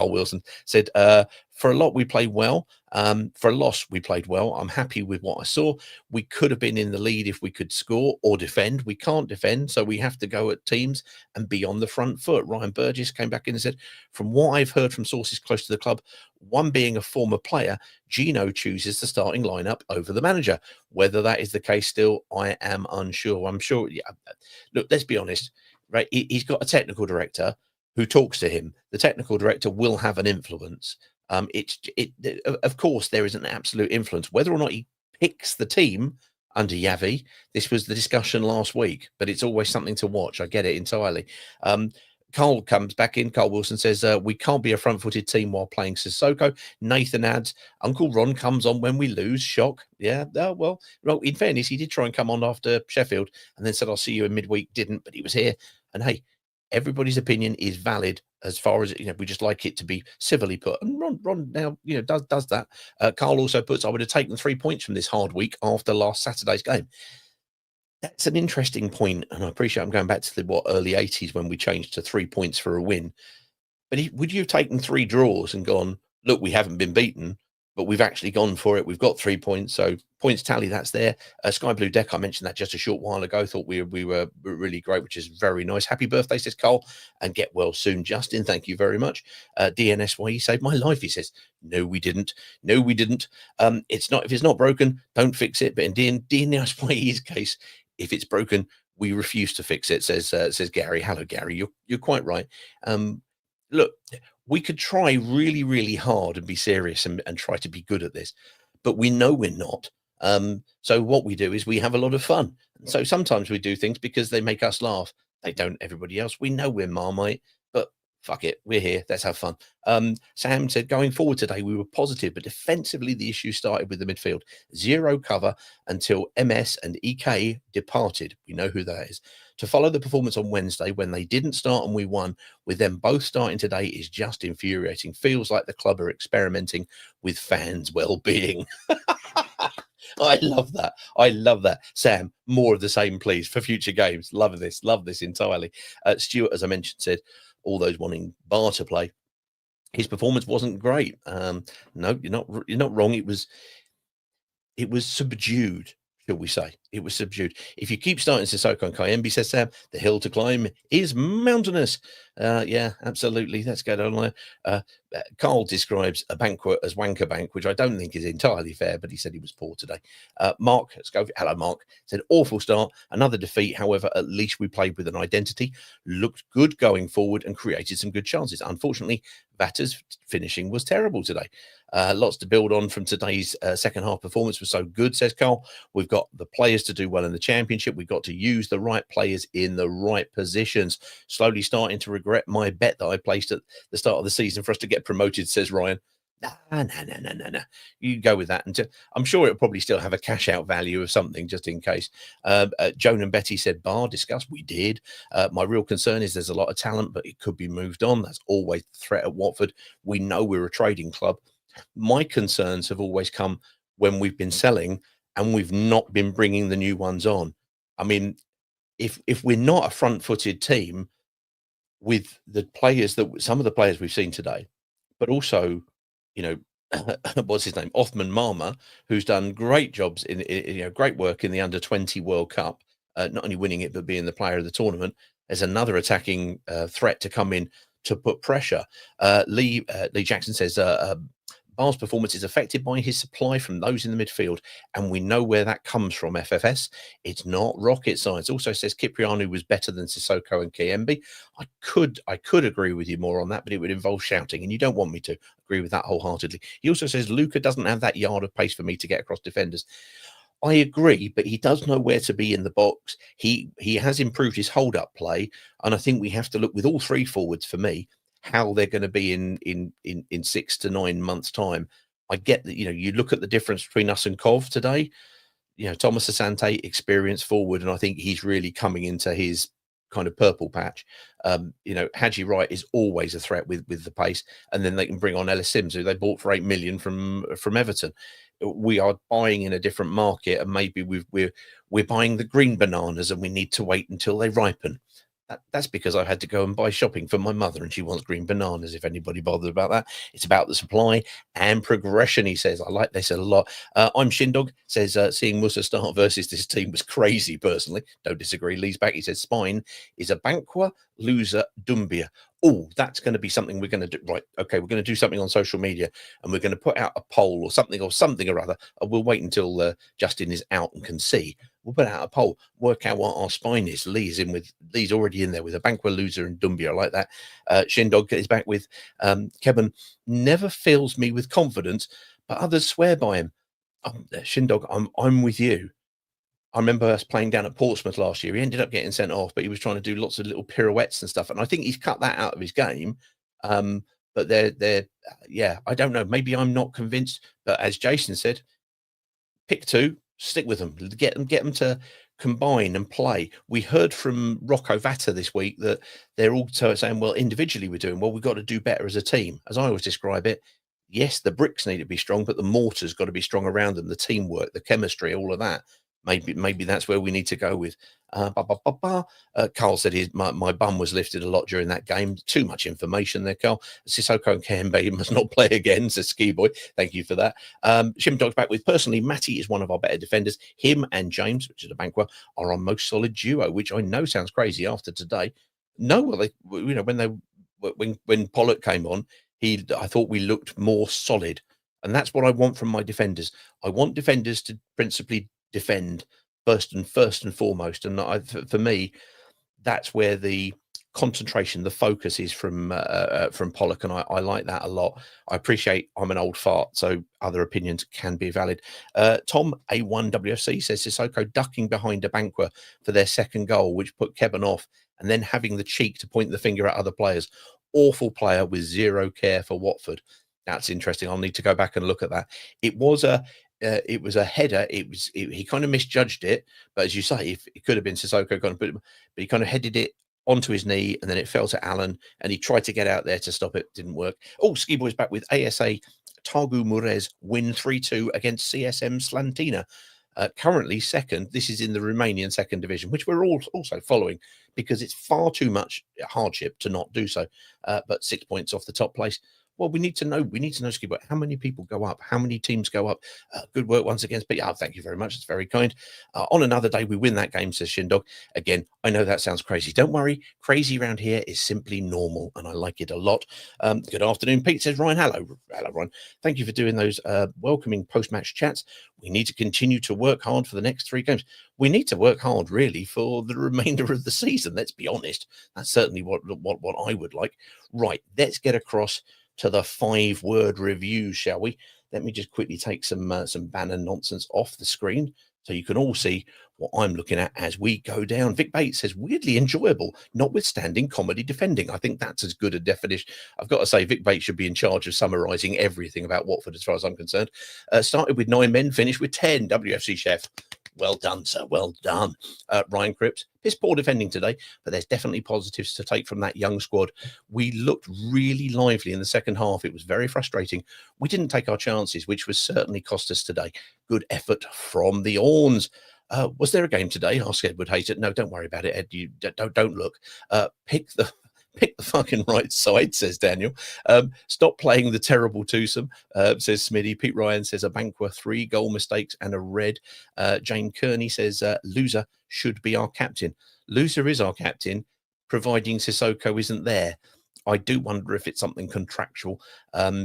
Wilson said, for a lot, we played well. For a loss, we played well. I'm happy with what I saw. We could have been in the lead if we could score or defend. We can't defend, so we have to go at teams and be on the front foot. Ryan Burgess came back in and said, from what I've heard from sources close to the club, one being a former player, Gino chooses the starting lineup over the manager. Whether that is the case still, I am unsure. I'm sure. Yeah, look, let's be honest, right? He's got a technical director who talks to him. The technical director will have an influence. Of course, there is an absolute influence. Whether or not he picks the team under Yavi, this was the discussion last week, but it's always something to watch. I get it entirely. Carl comes back in. Carl Wilson says, we can't be a front-footed team while playing Sissoko. Nathan adds, Uncle Ron comes on when we lose. Shock. Yeah, well, in fairness, he did try and come on after Sheffield and then said, I'll see you in midweek. Didn't, but he was here. And hey, everybody's opinion is valid as far as, we just like it to be civilly put. And Ron now, does that. Carl also puts, I would have taken 3 points from this hard week after last Saturday's game. That's an interesting point, and I appreciate I'm going back to the early 80s when we changed to 3 points for a win. But would you have taken 3 draws and gone, look, we haven't been beaten, but we've actually gone for it. We've got 3 points, so points tally, that's there. Sky Blue Deck, I mentioned that just a short while ago. Thought we were really great, which is very nice. Happy birthday, says Carl, and get well soon, Justin. Thank you very much. DNSYE saved my life, he says. No, we didn't. No, we didn't. It's not. If it's not broken, don't fix it. But in DNSYE's case, if it's broken, we refuse to fix it, says Gary. Hello, Gary. You're quite right. Look, we could try really, really hard and be serious and try to be good at this, but we know we're not. So what we do is we have a lot of fun. So sometimes we do things because they make us laugh. They don't everybody else. We know we're Marmite, but fuck it, we're here. Let's have fun. Sam said, going forward today, we were positive, but defensively, the issue started with the midfield. 0 cover until MS and EK departed. We know who that is. To follow the performance on Wednesday when they didn't start and we won, with them both starting today, is just infuriating. Feels like the club are experimenting with fans' well-being. I love that. I love that. Sam, more of the same, please, for future games. Love this entirely. Stuart, as I mentioned, said all those wanting Bar to play. his performance wasn't great. No, you're not wrong. It was subdued, shall we say. It was subdued. If you keep starting Sissoko and Kayembe, says Sam, the hill to climb is mountainous. Yeah, absolutely. Let's go down there. Carl describes a banquet as Wanker Bank, which I don't think is entirely fair, but he said he was poor today. Mark, hello, Mark, said awful start, another defeat. However, at least we played with an identity, looked good going forward, and created some good chances. Unfortunately, Vatta's finishing was terrible today. Lots to build on from today's second half performance was so good, says Carl. We've got the players to do well in the championship. We've got to use the right players in the right positions. Slowly starting to regret my bet that I placed at the start of the season for us to get promoted, says Ryan. No. You go with that. And I'm sure it'll probably still have a cash out value of something just in case. Joan and Betty said, bar discussed. We did. My real concern is there's a lot of talent, but it could be moved on. That's always the threat at Watford. We know we're a trading club. My concerns have always come when we've been selling and we've not been bringing the new ones on. I mean, if we're not a front-footed team with the players that some of the players we've seen today, but also, what's his name, Othman Mama, who's done great jobs in great work in the under-20 World Cup, not only winning it but being the player of the tournament. There's another attacking threat to come in to put pressure. Lee Jackson says Bar's performance is affected by his supply from those in the midfield, and we know where that comes from, FFS. It's not rocket science. Also says Kiprianu was better than Sissoko and Kayembe. I could agree with you more on that, but it would involve shouting, and you don't want me to agree with that wholeheartedly. He also says Luca doesn't have that yard of pace for me to get across defenders. I agree, but he does know where to be in the box. He has improved his hold-up play, and I think we have to look with all three forwards for me how they're going to be in 6 to 9 months' time. I get that, you look at the difference between us and Cov today. Thomas Asante, experienced forward, and I think he's really coming into his kind of purple patch. Haji Wright is always a threat with the pace, and then they can bring on Ellis Sims, who they bought for 8 million from Everton. We are buying in a different market, and maybe we're buying the green bananas, and we need to wait until they ripen. That's because I had to go and buy shopping for my mother, and she wants green bananas, if anybody bothered about that. It's about the supply and progression, he says. I like this a lot. I'm Shindog, says seeing Musa start versus this team was crazy, personally. Don't disagree. Lee's back. He says Spine is a Banqua, loser, Dumbia. Oh, that's going to be something we're going to do. Right. Okay, we're going to do something on social media, and we're going to put out a poll or something or other. We'll wait until Justin is out and can see. We'll put out a poll, work out what our spine is. Lee's already in there with a Banqua, loser, and Dumbia. I like that. Shindog is back with Kevin. Never fills me with confidence, but others swear by him. Shindog, I'm with you. I remember us playing down at Portsmouth last year. He ended up getting sent off, but he was trying to do lots of little pirouettes and stuff. And I think he's cut that out of his game. But I don't know. Maybe I'm not convinced. But as Jason said, pick two, stick with them, get them to combine and play. We heard from Rocco Vatta this week that they're also saying, well, individually we're doing well. We've got to do better as a team. As I always describe it, yes, the bricks need to be strong, but the mortar's got to be strong around them. The teamwork, the chemistry, all of that. Maybe that's where we need to go with. Carl said my bum was lifted a lot during that game. Too much information there, Carl. Sissoko and Kayembe must not play again, says Ski Boy. Thank you for that. Shimdog's back with, personally, Matty is one of our better defenders. Him and James, which is a Banqua, are our most solid duo, which I know sounds crazy after today. No, when Pollock came on, I thought we looked more solid. And that's what I want from my defenders. I want defenders to principally defend first and foremost, and for me, that's where the concentration, the focus is from Pollock, and I like that a lot. I appreciate I'm an old fart, so other opinions can be valid. Tom A1WFC says Sissoko ducking behind a Banqua for their second goal, which put Kevin off, and then having the cheek to point the finger at other players. Awful player with zero care for Watford. That's interesting. I'll need to go back and look at that. It was a header. He kind of misjudged it, but as you say, if it could have been Sissoko going to put him, but he kind of headed it onto his knee, and then it fell to Allen, and he tried to get out there to stop it. Didn't work. Oh, Ski Boy's back with ASA. Targu Murez win 3-2 against CSM Slantina. Currently second. This is in the Romanian second division, which we're all also following because it's far too much hardship to not do so. But 6 points off the top place. Well, we need to know, Skipper, how many people go up, how many teams go up. Good work once again, but thank you very much. It's very kind. On another day, we win that game, says Shindog. Again, I know that sounds crazy. Don't worry. Crazy around here is simply normal, and I like it a lot. Good afternoon, Pete, says Ryan. Hello, Ryan. Thank you for doing those welcoming post-match chats. We need to continue to work hard for the next 3 games. We need to work hard, really, for the remainder of the season. Let's be honest. That's certainly what I would like. Right, let's get across to the 5-word review, shall we? Let me just quickly take some banner nonsense off the screen so you can all see what I'm looking at as we go down. Vic Bates says, weirdly enjoyable, notwithstanding comedy defending. I think that's as good a definition. I've got to say, Vic Bates should be in charge of summarising everything about Watford as far as I'm concerned. Started with 9 men, finished with 10. WFC chef. Well done, sir. Well done. Ryan Cripps, piss poor defending today, but there's definitely positives to take from that young squad. We looked really lively in the second half. It was very frustrating. We didn't take our chances, which was certainly cost us today. Good effort from the Orns. Was there a game today? Asked Edward Hayter. No, don't worry about it, Ed. You don't look. Pick the fucking right side, says Daniel. Stop playing the terrible twosome, says Smitty. Pete Ryan says a Banquer, 3 goal mistakes and a red. Jane Kearney says loser should be our captain. Loser is our captain, providing Sissoko isn't there. I do wonder if it's something contractual,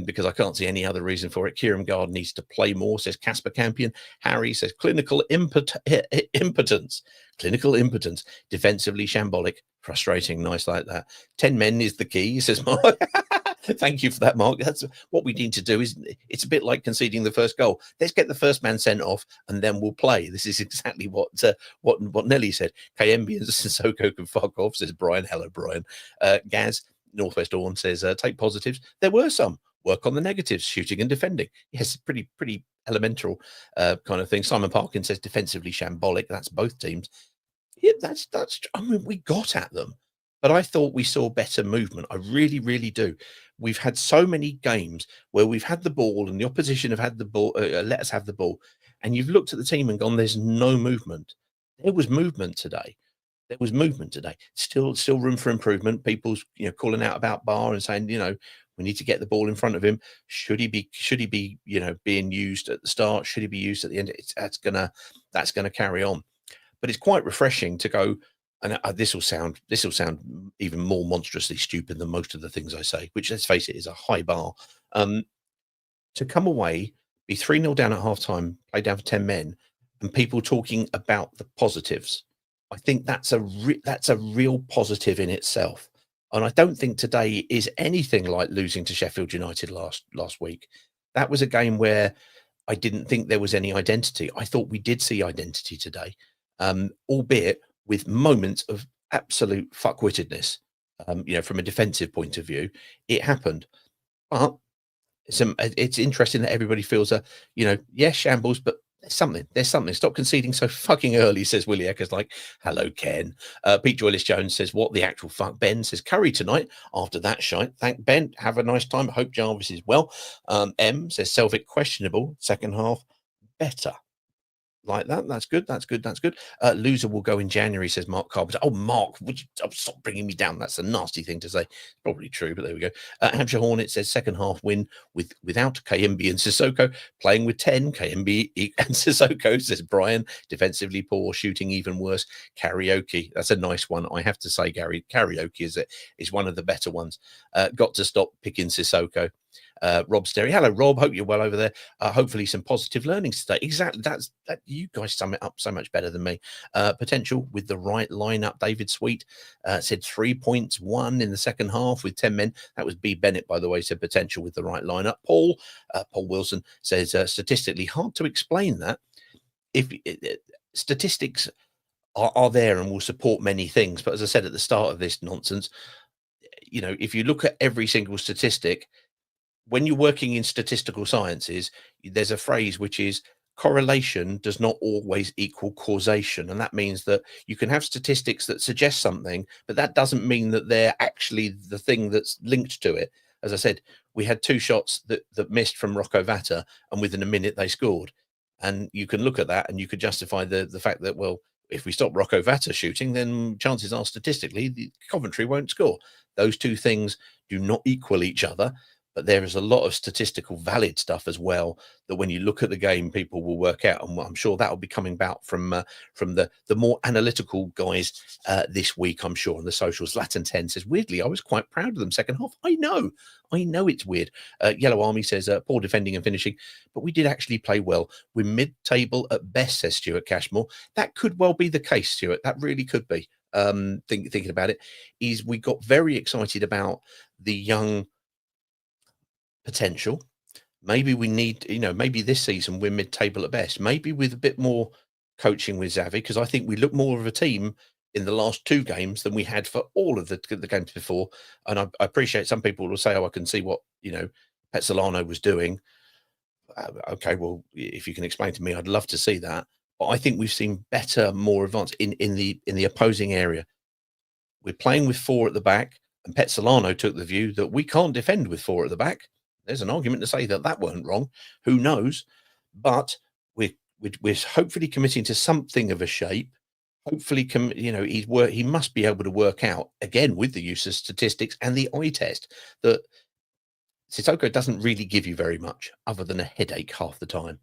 because I can't see any other reason for it. Kieran Gard needs to play more, says Casper Campion. Harry says clinical impotence. Clinical impotence. Defensively shambolic. Frustrating. Nice like that. 10 men is the key, says Mark. Thank you for that, Mark. That's what we need to do. It's a bit like conceding the first goal. Let's get the first man sent off and then we'll play. This is exactly what Nelly said. KMB and Sissoko can fuck off, says Brian. Hello, Brian. Gaz, Northwest Dawn says, take positives. There were some. Work on the negatives, shooting and defending. Yes, pretty elemental kind of thing. Simon Parkin says defensively shambolic. That's both teams. Yeah, that's. I mean, we got at them, but I thought we saw better movement. I really do. We've had so many games where we've had the ball and the opposition have had the ball, let us have the ball, and you've looked at the team and gone, "There's no movement." There was movement today. Still room for improvement. People's calling out about Barr and saying, we need to get the ball in front of him. Should he be being used at the start? Should he be used at the end? That's gonna carry on. But it's quite refreshing to go, and this will sound even more monstrously stupid than most of the things I say, which, let's face it, is a high bar. To come away, be 3-0 down at half time, play down for 10 men, and people talking about the positives. I think that's a real positive in itself. And I don't think today is anything like losing to Sheffield United last week. That was a game where I didn't think there was any identity. I thought we did see identity today, albeit with moments of absolute fuckwittedness. From a defensive point of view, it happened. But it's interesting that everybody feels yes, shambles, but there's something. Stop conceding so fucking early, says Willie Eckers. Like, hello, Ken. Pete Joylis Jones says, what the actual fuck? Ben says, Curry tonight after that shite. Thank Ben. Have a nice time. I hope Jarvis is well. M says, Selvig questionable. Second half better. Like that. That's good. Loser will go in January, says Mark Carpenter. Oh, Mark, would you stop bringing me down? That's a nasty thing to say. Probably true, but there we go. Hampshire Hornet says second half win without KMB and Sissoko, playing with 10. KMB and Sissoko, says Brian. Defensively poor, shooting even worse. Karaoke, that's a nice one. I have to say, Gary, karaoke is one of the better ones. Got to stop picking Sissoko. Rob Sterry, hello Rob, hope you're well over there. Hopefully some positive learnings today. Exactly, that you guys sum it up so much better than me. Potential with the right lineup. David Sweet said 3 points, 1 in the second half with 10 men. That was B Bennett, by the way, said potential with the right lineup. Paul Wilson says statistically hard to explain that. If statistics are there and will support many things, but as I said at the start of this nonsense, if you look at every single statistic, when you're working in statistical sciences, there's a phrase which is correlation does not always equal causation. And that means that you can have statistics that suggest something, but that doesn't mean that they're actually the thing that's linked to it. As I said, we had 2 shots that missed from Rocco Vata, and within a minute they scored. And you can look at that and you could justify the fact that, well, if we stop Rocco Vata shooting, then chances are statistically the Coventry won't score. Those 2 things do not equal each other. but there is a lot of statistical valid stuff as well that when you look at the game, people will work out. And I'm sure that will be coming about from the more analytical guys this week, I'm sure, on the socials. Latin 10 says, weirdly, I was quite proud of them second half. I know it's weird. Yellow Army says, poor defending and finishing, but we did actually play well. We're mid-table at best, says Stuart Cashmore. That could well be the case, Stuart. That really could be. Thinking about it, is we got very excited about the young potential. Maybe we need, maybe this season we're mid-table at best. Maybe with a bit more coaching with Xavi, because I think we look more of a team in the last 2 games than we had for all of the games before. And I appreciate some people will say, "Oh, I can see what Petzolano was doing." Okay, well, if you can explain to me, I'd love to see that. But I think we've seen better, more advanced in the opposing area. We're playing with 4 at the back, and Petzolano took the view that we can't defend with 4 at the back. There's an argument to say that weren't wrong. Who knows? But we're hopefully committing to something of a shape. Hopefully, he must be able to work out, again, with the use of statistics and the eye test, that Sissoko doesn't really give you very much other than a headache half the time.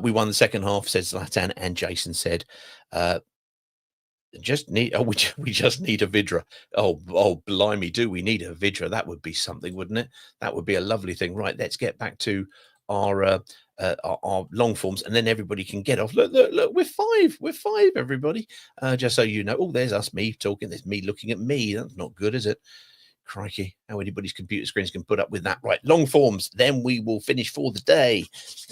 We won the second half, says Zlatan, and Jason said, we just need a Vidra. Oh, blimey, do we need a Vidra? That would be something, wouldn't it? That would be a lovely thing. Right, let's get back to our long forms, and then everybody can get off. Look, we're 5, everybody. Just so you know. Oh, there's us, me talking. There's me looking at me. That's not good, is it? Crikey, how anybody's computer screens can put up with that. Right, long forms, then we will finish for the day,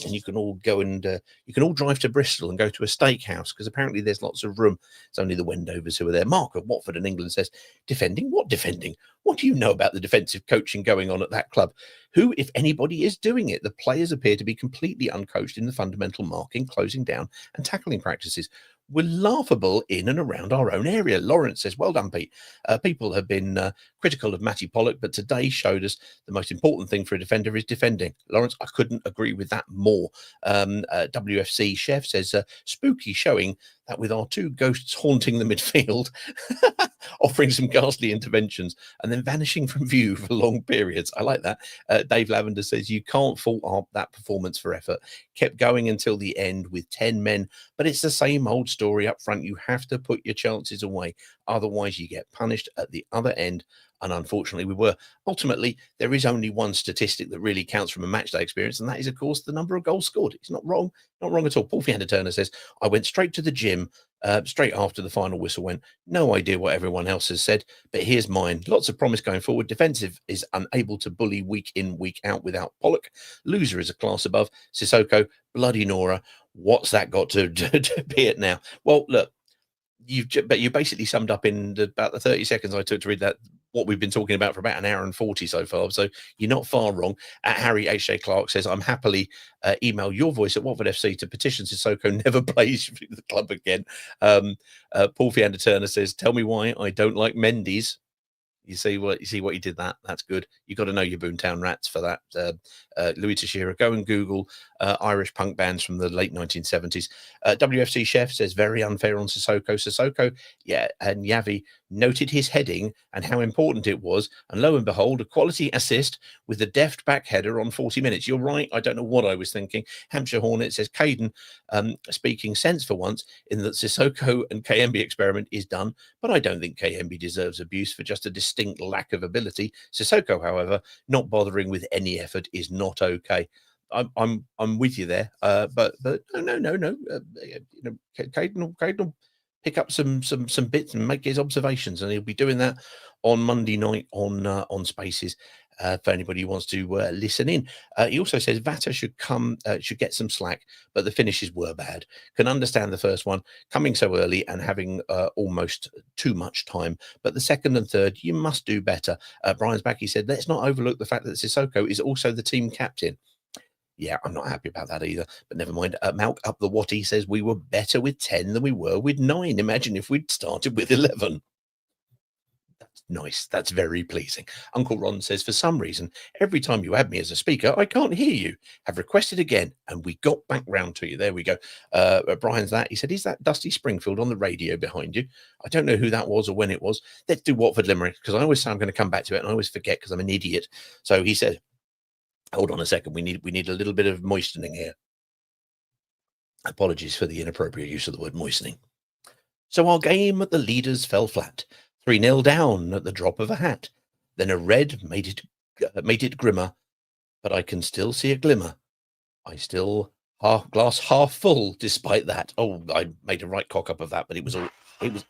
and you can all go and you can all drive to Bristol and go to a steakhouse, because apparently there's lots of room. It's only the Wendovers who are there. Mark of Watford in England says, defending? What defending? What do you know about the defensive coaching going on at that club? Who, if anybody, is doing it? The players appear to be completely uncoached in the fundamental marking, closing down and tackling practices. We're laughable in and around our own area. Lawrence says, well done, Pete. People have been critical of Matty Pollock, but today showed us the most important thing for a defender is defending. Lawrence, I couldn't agree with that more. WFC Chef says, spooky showing that with our 2 ghosts haunting the midfield, offering some ghastly interventions and then vanishing from view for long periods. I like that. Dave Lavender says, you can't fault that performance for effort. Kept going until the end with 10 men, but it's the same old story up front. You have to put your chances away. Otherwise, you get punished at the other end. And unfortunately, we were. Ultimately, there is only one statistic that really counts from a matchday experience, and that is, of course, the number of goals scored. It's not wrong at all. Paul Fiander Turner says, I went straight to the gym straight after the final whistle went. No idea what everyone else has said, but here's mine. Lots of promise going forward. Defensive is unable to bully week in, week out without Pollock. Loser is a class above. Sissoko, bloody Nora. What's that got to be it now? Well, look, you basically summed up in about the 30 seconds I took to read that what we've been talking about for about an hour and 40 so far. So you're not far wrong. Harry H.J. Clark says, I'm happily email your voice at Watford FC to petition Sissoko never plays for the club again. Paul Fiander Turner says, tell me why I don't like Mendes. You see what he did that? That's good. You got to know your Boomtown Rats for that. Louis Teixeira, go and Google Irish punk bands from the late 1970s. WFC Chef says, very unfair on Sissoko. Sissoko, yeah, and Yavi noted his heading and how important it was. And lo and behold, a quality assist with the deft back header on 40 minutes. You're right. I don't know what I was thinking. Hampshire Hornet says, Caden speaking sense for once in that Sissoko and KMB experiment is done, but I don't think KMB deserves abuse for just a distinct lack of ability. Sissoko, however, not bothering with any effort is not okay. I'm with you there, but no. Caden will pick up some bits and make his observations, and he'll be doing that on Monday night on Spaces. For anybody who wants to listen in. He also says Vata should get some slack, but the finishes were bad. Can understand the first one coming so early and having almost too much time, but the second and third you must do better. Brian's back. He said, let's not overlook the fact that Sissoko is also the team captain. Yeah, I'm not happy about that either, but never mind. Malk up the Watty says we were better with 10 than we were with 9. Imagine if we'd started with 11. That's nice. That's very pleasing. Uncle Ron says, for some reason, every time you add me as a speaker, I can't hear you. Have requested again, and we got back round to you. There we go. Brian's that. He said, is that Dusty Springfield on the radio behind you? I don't know who that was or when it was. Let's do Watford Limerick, because I always say I'm going to come back to it, and I always forget because I'm an idiot. So he said, Hold on a second. We need a little bit of moistening here. Apologies for the inappropriate use of the word moistening. So our game at the leaders fell flat. 3-0 down at the drop of a hat. Then a red made it grimmer, but I can still see a glimmer. I still glass half full despite that. Oh, I made a right cock up of that, but it was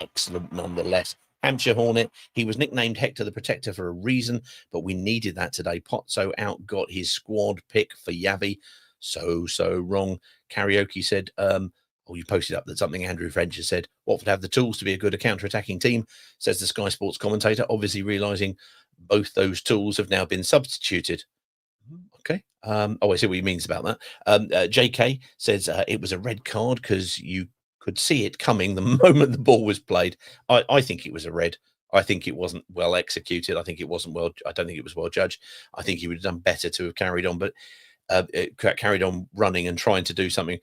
excellent nonetheless. Hampshire Hornet. He was nicknamed Hector the Protector for a reason, but we needed that today. Potso outgot his squad pick for Yavi. So wrong. Karaoke said, you posted up that something Andrew French has said, Watford have the tools to be a good counter-attacking team, says the Sky Sports commentator, obviously realising both those tools have now been substituted. Okay. I see what he means about that. JK says it was a red card because you could see it coming the moment the ball was played. I think it was a red. I think it wasn't well executed. I don't think it was well judged. I think he would have done better to have carried on, but carried on running and trying to do something.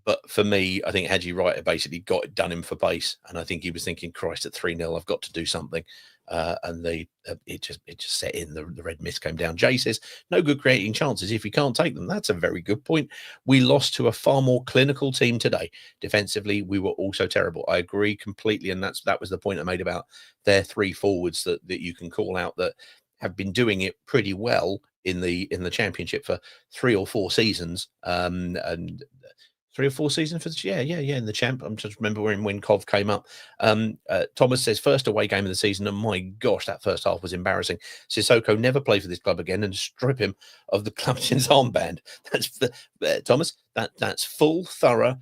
But for me, I think Haji Wright basically got it done him for base, and I think he was thinking, Christ, at 3-0, I've got to do something. And it just set in. The red mist came down. Jay says, no good creating chances if you can't take them. That's a very good point. We lost to a far more clinical team today. Defensively, we were also terrible. I agree completely, and that was the point I made about their three forwards that you can call out that have been doing it pretty well in the championship for 3 or 4 seasons. And 3 or 4 seasons for in the champ. I'm just remembering when Cov came up. Thomas says first away game of the season, and my gosh, that first half was embarrassing. Sissoko never play for this club again and strip him of the captain's armband. That's Thomas. That's full, thorough,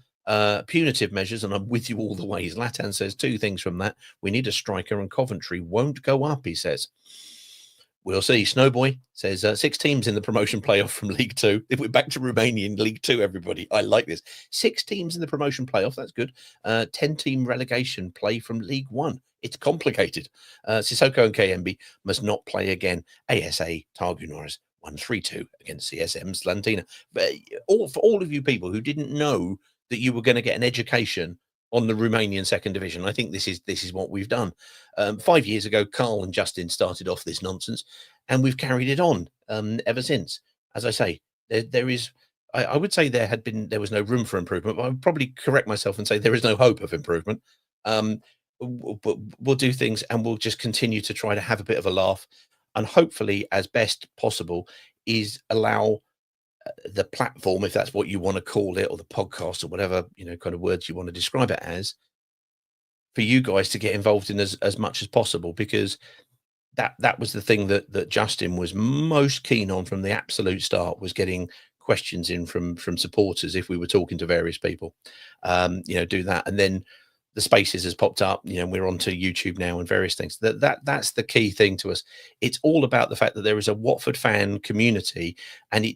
punitive measures, and I'm with you all the way. Zlatan says 2 things from that. We need a striker, and Coventry won't go up. He says. We'll see. Snowboy says 6 teams in the promotion playoff from League 2. If we're back to Romanian League 2, everybody. I like this. 6 teams in the promotion playoff. That's good. 10-team relegation play from League 1. It's complicated. Sissoko and KMB must not play again. ASA Targunoris 1-3-2 against CSM Slantina. But for all of you people who didn't know that you were going to get an education on the Romanian second division, I think this is what we've done. 5 years ago, Carl and Justin started off this nonsense, and we've carried it on ever since. As I say, there is. I would say there was no room for improvement, but I would probably correct myself and say there is no hope of improvement. But we'll do things, and we'll just continue to try to have a bit of a laugh, and hopefully, as best possible, is allow the platform, if that's what you want to call it, or the podcast, or whatever kind of words you want to describe it as, for you guys to get involved in as much as possible, because that was the thing that Justin was most keen on from the absolute start, was getting questions in from supporters if we were talking to various people. Do that, and then the Spaces has popped up. We're onto YouTube now and various things. That's the key thing to us. It's all about the fact that there is a Watford fan community, and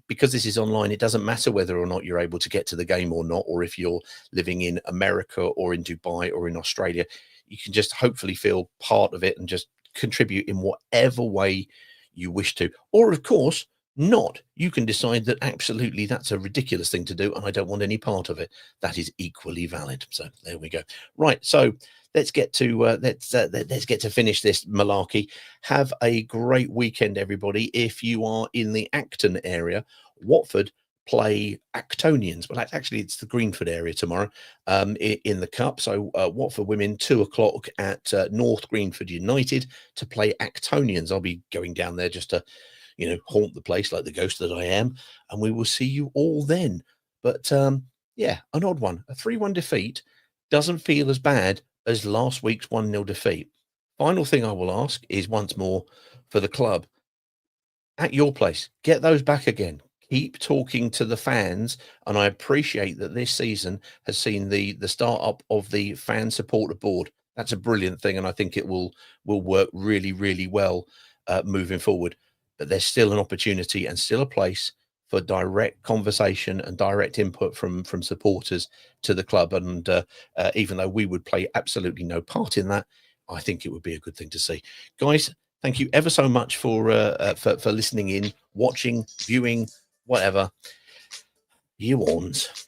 because this is online, it doesn't matter whether or not you're able to get to the game or not, or if you're living in America or in Dubai or in Australia, you can just hopefully feel part of it and just contribute in whatever way you wish to. Or of course not. You can decide that absolutely that's a ridiculous thing to do and I don't want any part of it. That is equally valid. So there we go. Right, so let's get to finish this malarkey. Have a great weekend, everybody. If you are in the Acton area, Watford play Actonians. Well, it's the Greenford area tomorrow in the cup. So Watford women 2:00 at North Greenford United to play Actonians. I'll be going down there just to haunt the place like the ghost that I am, and we will see you all then. But an odd one. A 3-1 defeat doesn't feel as bad as last week's 1-0 defeat. Final thing I will ask is once more for the club, at your place, get those back again. Keep talking to the fans, and I appreciate that this season has seen the start up of the fan supporter board. That's a brilliant thing, and I think it will work really, really well moving forward. But there's still an opportunity and still a place for direct conversation and direct input from supporters to the club. And even though we would play absolutely no part in that, I think it would be a good thing to see. Guys, thank you ever so much for listening in, watching, viewing, whatever. You want.